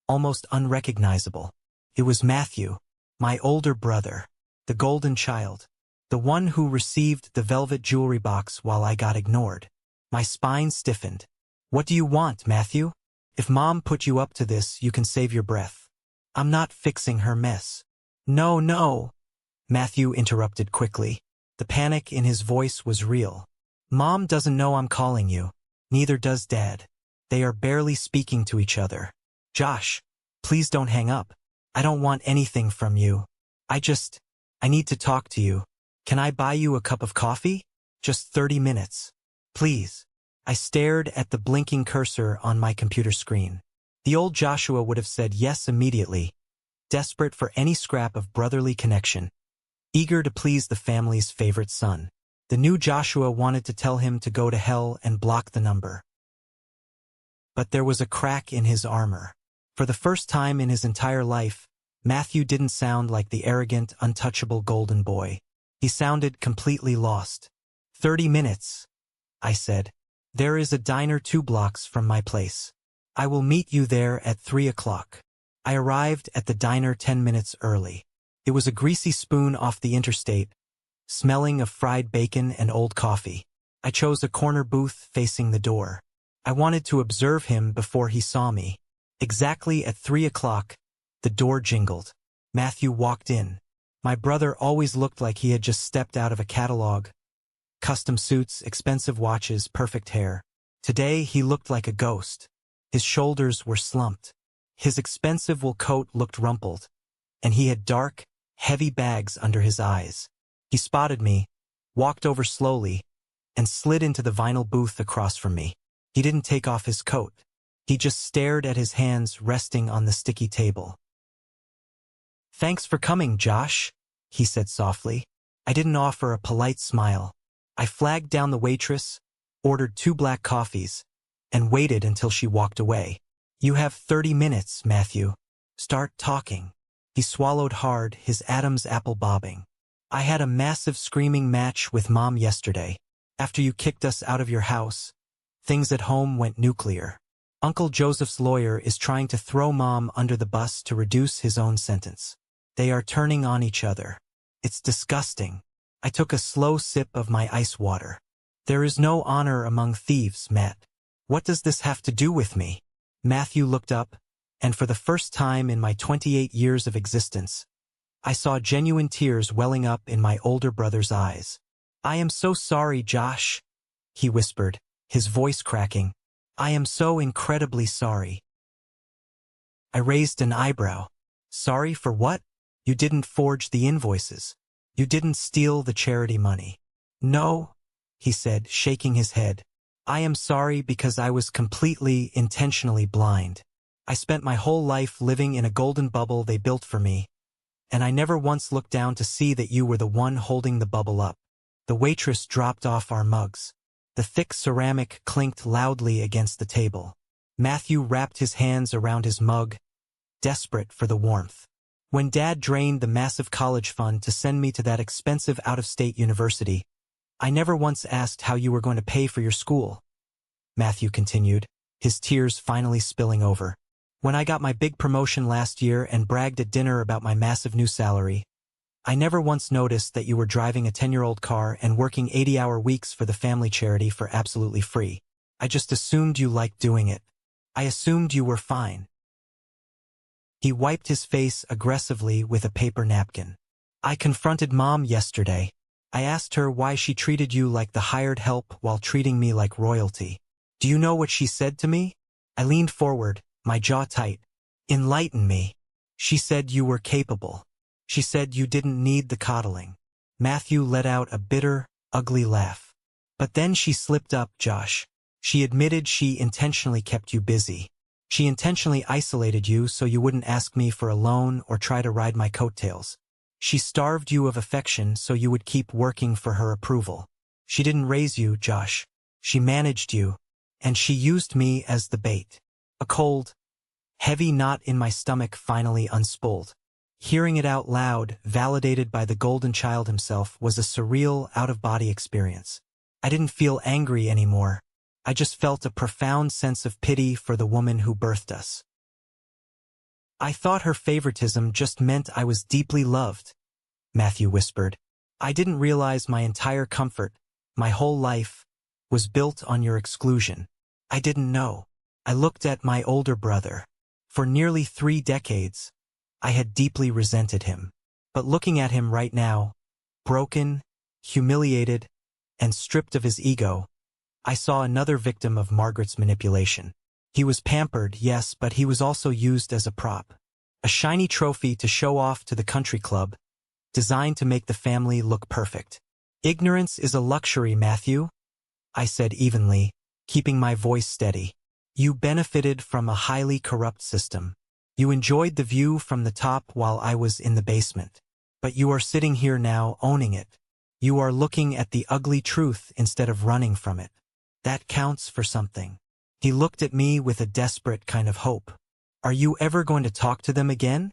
almost unrecognizable. It was Matthew, my older brother, the golden child, the one who received the velvet jewelry box while I got ignored. My spine stiffened. What do you want, Matthew? If Mom put you up to this, you can save your breath. I'm not fixing her mess. No. Matthew interrupted quickly. The panic in his voice was real. Mom doesn't know I'm calling you. Neither does Dad. They are barely speaking to each other. Josh, please don't hang up. I don't want anything from you. I need to talk to you. Can I buy you a cup of coffee? Just 30 minutes. Please. I stared at the blinking cursor on my computer screen. The old Joshua would have said yes immediately, desperate for any scrap of brotherly connection, eager to please the family's favorite son. The new Joshua wanted to tell him to go to hell and block the number. But there was a crack in his armor. For the first time in his entire life, Matthew didn't sound like the arrogant, untouchable golden boy. He sounded completely lost. 30 minutes, I said. There is a diner 2 blocks from my place. I will meet you there at 3 o'clock. I arrived at the diner 10 minutes early. It was a greasy spoon off the interstate, smelling of fried bacon and old coffee. I chose a corner booth facing the door. I wanted to observe him before he saw me. Exactly at 3 o'clock, the door jingled. Matthew walked in. My brother always looked like he had just stepped out of a catalog. Custom suits, expensive watches, perfect hair. Today he looked like a ghost. His shoulders were slumped. His expensive wool coat looked rumpled, and he had dark, heavy bags under his eyes. He spotted me, walked over slowly, and slid into the vinyl booth across from me. He didn't take off his coat. He just stared at his hands resting on the sticky table. "Thanks for coming, Josh," he said softly. I didn't offer a polite smile. I flagged down the waitress, ordered 2 black coffees, and waited until she walked away. "You have 30 minutes, Matthew. Start talking." He swallowed hard, his Adam's apple bobbing. "I had a massive screaming match with Mom yesterday. After you kicked us out of your house, things at home went nuclear. Uncle Joseph's lawyer is trying to throw Mom under the bus to reduce his own sentence. They are turning on each other. It's disgusting." I took a slow sip of my ice water. "There is no honor among thieves, Matt. What does this have to do with me?" Matthew looked up, and for the first time in my 28 years of existence, I saw genuine tears welling up in my older brother's eyes. "I am so sorry, Josh," he whispered, his voice cracking. "I am so incredibly sorry." I raised an eyebrow. "Sorry for what? You didn't forge the invoices. You didn't steal the charity money." "No," he said, shaking his head. "I am sorry because I was completely, intentionally blind. I spent my whole life living in a golden bubble they built for me, and I never once looked down to see that you were the one holding the bubble up." The waitress dropped off our mugs. The thick ceramic clinked loudly against the table. Matthew wrapped his hands around his mug, desperate for the warmth. "When Dad drained the massive college fund to send me to that expensive out-of-state university, I never once asked how you were going to pay for your school," Matthew continued, his tears finally spilling over. "When I got my big promotion last year and bragged at dinner about my massive new salary, I never once noticed that you were driving a 10-year-old car and working 80-hour weeks for the family charity for absolutely free. I just assumed you liked doing it. I assumed you were fine." He wiped his face aggressively with a paper napkin. "I confronted Mom yesterday. I asked her why she treated you like the hired help while treating me like royalty. Do you know what she said to me?" I leaned forward, my jaw tight. "Enlighten me." "She said you were capable. She said you didn't need the coddling." Matthew let out a bitter, ugly laugh. "But then she slipped up, Josh. She admitted she intentionally kept you busy. She intentionally isolated you so you wouldn't ask me for a loan or try to ride my coattails. She starved you of affection so you would keep working for her approval. She didn't raise you, Josh. She managed you, and she used me as the bait." A cold, heavy knot in my stomach finally unspooled. Hearing it out loud, validated by the golden child himself, was a surreal, out-of-body experience. I didn't feel angry anymore. I just felt a profound sense of pity for the woman who birthed us. "I thought her favoritism just meant I was deeply loved," Matthew whispered. "I didn't realize my entire comfort, my whole life, was built on your exclusion. I didn't know." I looked at my older brother. For nearly 3 decades, I had deeply resented him. But looking at him right now, broken, humiliated, and stripped of his ego, I saw another victim of Margaret's manipulation. He was pampered, yes, but he was also used as a prop. A shiny trophy to show off to the country club, designed to make the family look perfect. Ignorance is a luxury, Matthew, I said evenly, keeping my voice steady. You benefited from a highly corrupt system. You enjoyed the view from the top while I was in the basement. But you are sitting here now owning it. You are looking at the ugly truth instead of running from it. That counts for something. He looked at me with a desperate kind of hope. Are you ever going to talk to them again?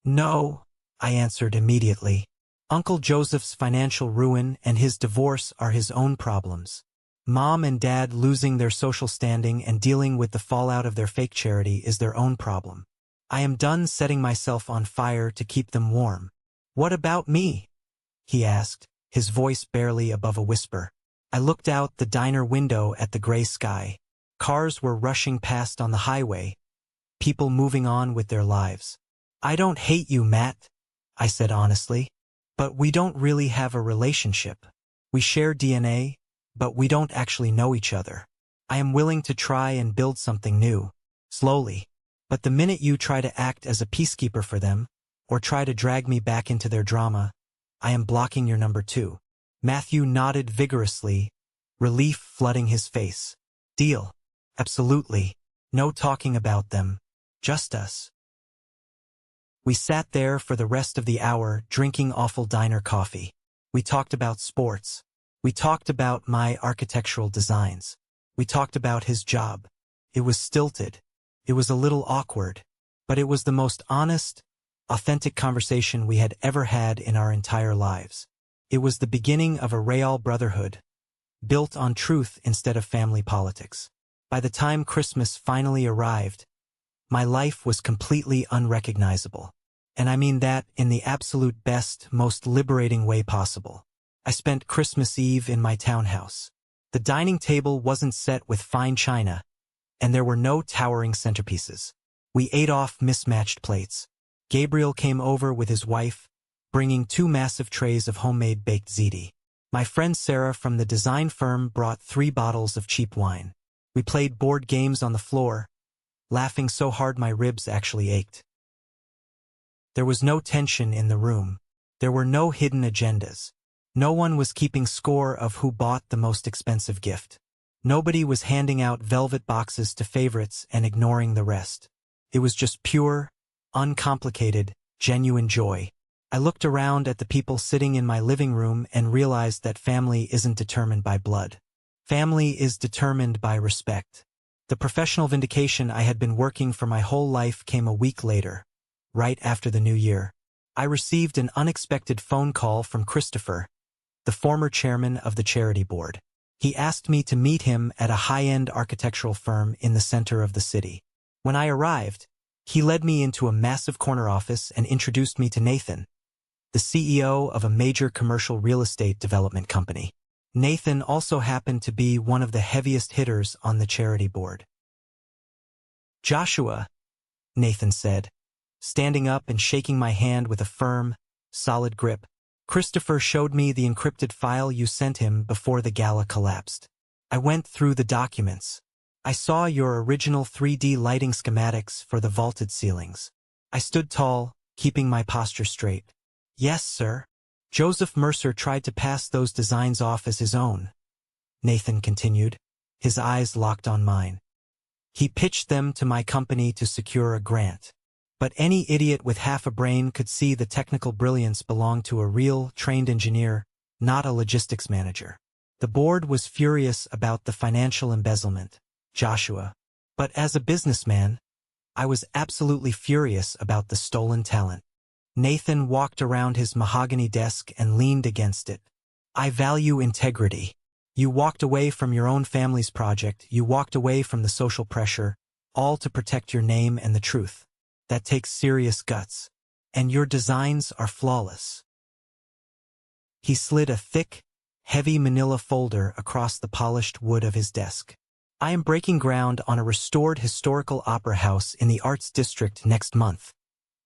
No, I answered immediately. Uncle Joseph's financial ruin and his divorce are his own problems. Mom and Dad losing their social standing and dealing with the fallout of their fake charity is their own problem. I am done setting myself on fire to keep them warm. What about me? He asked, his voice barely above a whisper. I looked out the diner window at the gray sky. Cars were rushing past on the highway, people moving on with their lives. I don't hate you, Matt, I said honestly. But we don't really have a relationship. We share DNA, but we don't actually know each other. I am willing to try and build something new, slowly. But the minute you try to act as a peacekeeper for them, or try to drag me back into their drama, I am blocking your number 2. Matthew nodded vigorously, relief flooding his face. Deal. Absolutely. No talking about them. Just us. We sat there for the rest of the hour drinking awful diner coffee. We talked about sports. We talked about my architectural designs. We talked about his job. It was stilted. It was a little awkward. But it was the most honest, authentic conversation we had ever had in our entire lives. It was the beginning of a real brotherhood, built on truth instead of family politics. By the time Christmas finally arrived, my life was completely unrecognizable. And I mean that in the absolute best, most liberating way possible. I spent Christmas Eve in my townhouse. The dining table wasn't set with fine china, and there were no towering centerpieces. We ate off mismatched plates. Gabriel came over with his wife, bringing 2 massive trays of homemade baked ziti. My friend Sarah from the design firm brought 3 bottles of cheap wine. We played board games on the floor, laughing so hard my ribs actually ached. There was no tension in the room. There were no hidden agendas. No one was keeping score of who bought the most expensive gift. Nobody was handing out velvet boxes to favorites and ignoring the rest. It was just pure, uncomplicated, genuine joy. I looked around at the people sitting in my living room and realized that family isn't determined by blood. Family is determined by respect. The professional vindication I had been working for my whole life came a week later. Right after the new year, I received an unexpected phone call from Christopher, the former chairman of the charity board. He asked me to meet him at a high-end architectural firm in the center of the city. When I arrived, he led me into a massive corner office and introduced me to Nathan, the CEO of a major commercial real estate development company. Nathan also happened to be one of the heaviest hitters on the charity board. Joshua, Nathan said, standing up and shaking my hand with a firm, solid grip. Christopher showed me the encrypted file you sent him before the gala collapsed. I went through the documents. I saw your original 3D lighting schematics for the vaulted ceilings. I stood tall, keeping my posture straight. Yes, sir. Joseph Mercer tried to pass those designs off as his own, Nathan continued, his eyes locked on mine. He pitched them to my company to secure a grant. But any idiot with half a brain could see the technical brilliance belonged to a real, trained engineer, not a logistics manager. The board was furious about the financial embezzlement, Joshua. But as a businessman, I was absolutely furious about the stolen talent. Nathan walked around his mahogany desk and leaned against it. I value integrity. You walked away from your own family's project, you walked away from the social pressure, all to protect your name and the truth. That takes serious guts. And your designs are flawless. He slid a thick, heavy manila folder across the polished wood of his desk. I am breaking ground on a restored historical opera house in the Arts District next month,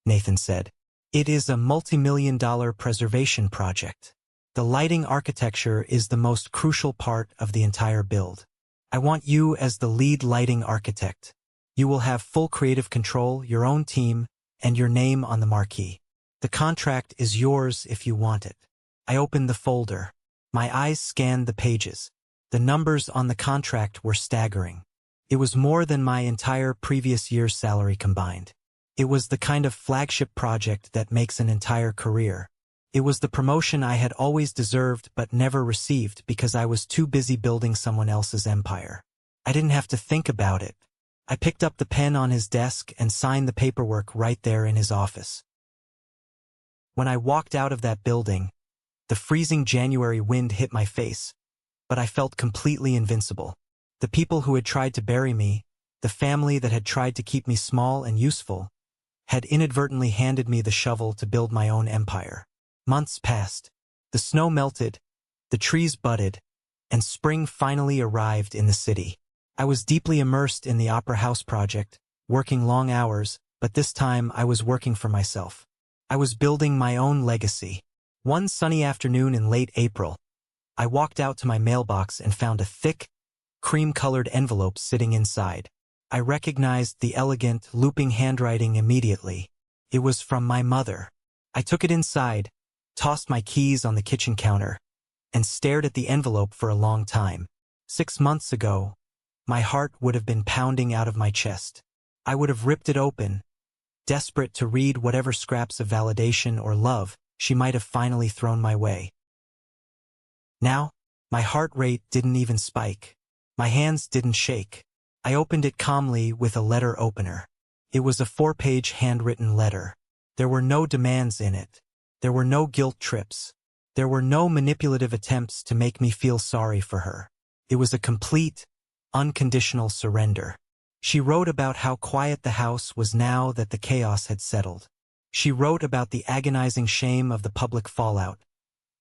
Nathan said. It is a multi-million-dollar preservation project. The lighting architecture is the most crucial part of the entire build. I want you as the lead lighting architect. You will have full creative control, your own team, and your name on the marquee. The contract is yours if you want it. I opened the folder. My eyes scanned the pages. The numbers on the contract were staggering. It was more than my entire previous year's salary combined. It was the kind of flagship project that makes an entire career. It was the promotion I had always deserved but never received because I was too busy building someone else's empire. I didn't have to think about it. I picked up the pen on his desk and signed the paperwork right there in his office. When I walked out of that building, the freezing January wind hit my face, but I felt completely invincible. The people who had tried to bury me, the family that had tried to keep me small and useful, had inadvertently handed me the shovel to build my own empire. Months passed. The snow melted, the trees budded, and spring finally arrived in the city. I was deeply immersed in the Opera House project, working long hours, but this time I was working for myself. I was building my own legacy. One sunny afternoon in late April, I walked out to my mailbox and found a thick, cream-colored envelope sitting inside. I recognized the elegant, looping handwriting immediately. It was from my mother. I took it inside, tossed my keys on the kitchen counter, and stared at the envelope for a long time. 6 months ago, my heart would have been pounding out of my chest. I would have ripped it open, desperate to read whatever scraps of validation or love she might have finally thrown my way. Now, my heart rate didn't even spike. My hands didn't shake. I opened it calmly with a letter opener. It was a 4-page handwritten letter. There were no demands in it. There were no guilt trips. There were no manipulative attempts to make me feel sorry for her. It was a complete, unconditional surrender. She wrote about how quiet the house was now that the chaos had settled. She wrote about the agonizing shame of the public fallout,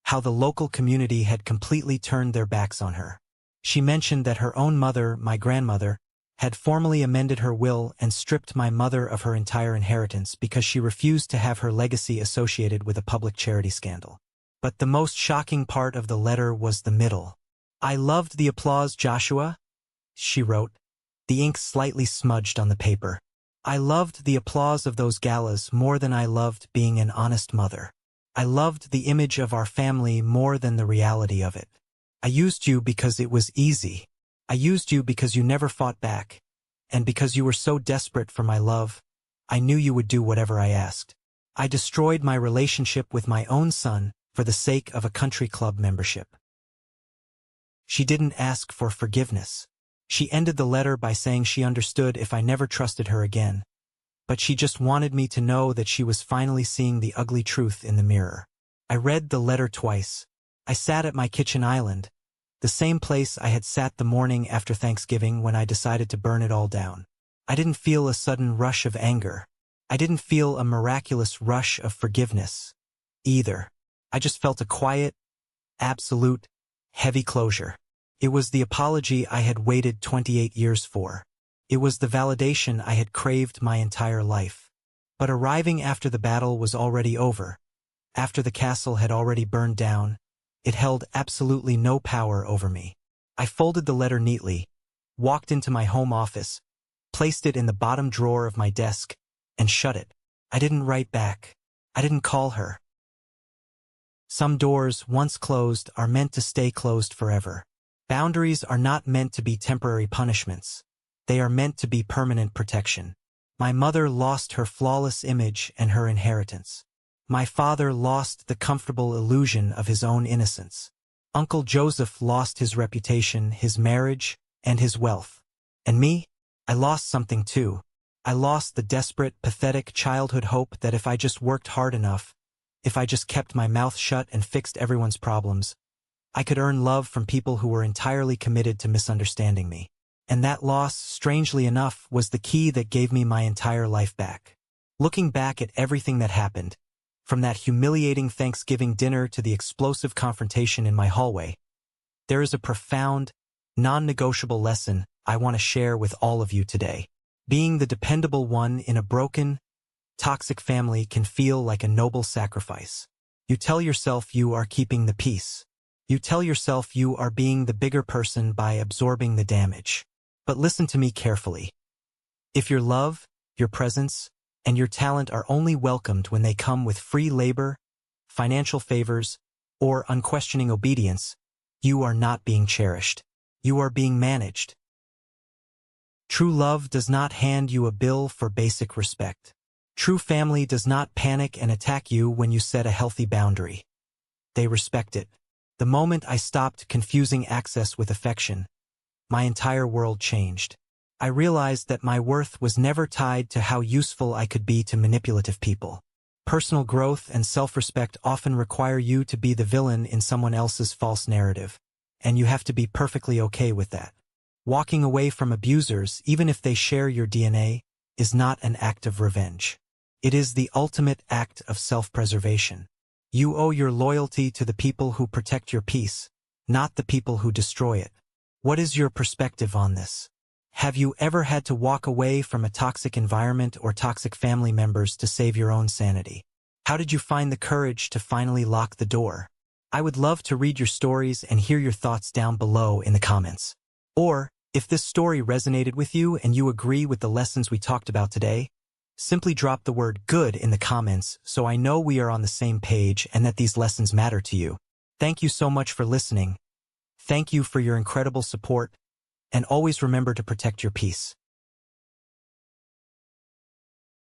how the local community had completely turned their backs on her. She mentioned that her own mother, my grandmother, had formally amended her will and stripped my mother of her entire inheritance because she refused to have her legacy associated with a public charity scandal. But the most shocking part of the letter was the middle. "I loved the applause, Joshua," she wrote, the ink slightly smudged on the paper. "I loved the applause of those galas more than I loved being an honest mother. I loved the image of our family more than the reality of it. I used you because it was easy. I used you because you never fought back, and because you were so desperate for my love, I knew you would do whatever I asked. I destroyed my relationship with my own son for the sake of a country club membership." She didn't ask for forgiveness. She ended the letter by saying she understood if I never trusted her again, but she just wanted me to know that she was finally seeing the ugly truth in the mirror. I read the letter twice. I sat at my kitchen island, the same place I had sat the morning after Thanksgiving when I decided to burn it all down. I didn't feel a sudden rush of anger. I didn't feel a miraculous rush of forgiveness, either. I just felt a quiet, absolute, heavy closure. It was the apology I had waited 28 years for. It was the validation I had craved my entire life. But arriving after the battle was already over, after the castle had already burned down, it held absolutely no power over me. I folded the letter neatly, walked into my home office, placed it in the bottom drawer of my desk, and shut it. I didn't write back. I didn't call her. Some doors, once closed, are meant to stay closed forever. Boundaries are not meant to be temporary punishments. They are meant to be permanent protection. My mother lost her flawless image and her inheritance. My father lost the comfortable illusion of his own innocence. Uncle Joseph lost his reputation, his marriage, and his wealth. And me? I lost something too. I lost the desperate, pathetic childhood hope that if I just worked hard enough, if I just kept my mouth shut and fixed everyone's problems, I could earn love from people who were entirely committed to misunderstanding me. And that loss, strangely enough, was the key that gave me my entire life back. Looking back at everything that happened, from that humiliating Thanksgiving dinner to the explosive confrontation in my hallway, there is a profound, non-negotiable lesson I want to share with all of you today. Being the dependable one in a broken, Toxic family can feel like a noble sacrifice. You tell yourself you are keeping the peace. You tell yourself you are being the bigger person by absorbing the damage. But listen to me carefully. If your love, your presence, and your talent are only welcomed when they come with free labor, financial favors, or unquestioning obedience, you are not being cherished. You are being managed. True love does not hand you a bill for basic respect. True family does not panic and attack you when you set a healthy boundary. They respect it. The moment I stopped confusing access with affection, my entire world changed. I realized that my worth was never tied to how useful I could be to manipulative people. Personal growth and self-respect often require you to be the villain in someone else's false narrative, and you have to be perfectly okay with that. Walking away from abusers, even if they share your DNA, is not an act of revenge. It is the ultimate act of self-preservation. You owe your loyalty to the people who protect your peace, not the people who destroy it. What is your perspective on this? Have you ever had to walk away from a toxic environment or toxic family members to save your own sanity? How did you find the courage to finally lock the door? I would love to read your stories and hear your thoughts down below in the comments. Or, if this story resonated with you and you agree with the lessons we talked about today, simply drop the word good in the comments so I know we are on the same page and that these lessons matter to you. Thank you so much for listening. Thank you for your incredible support, and always remember to protect your peace.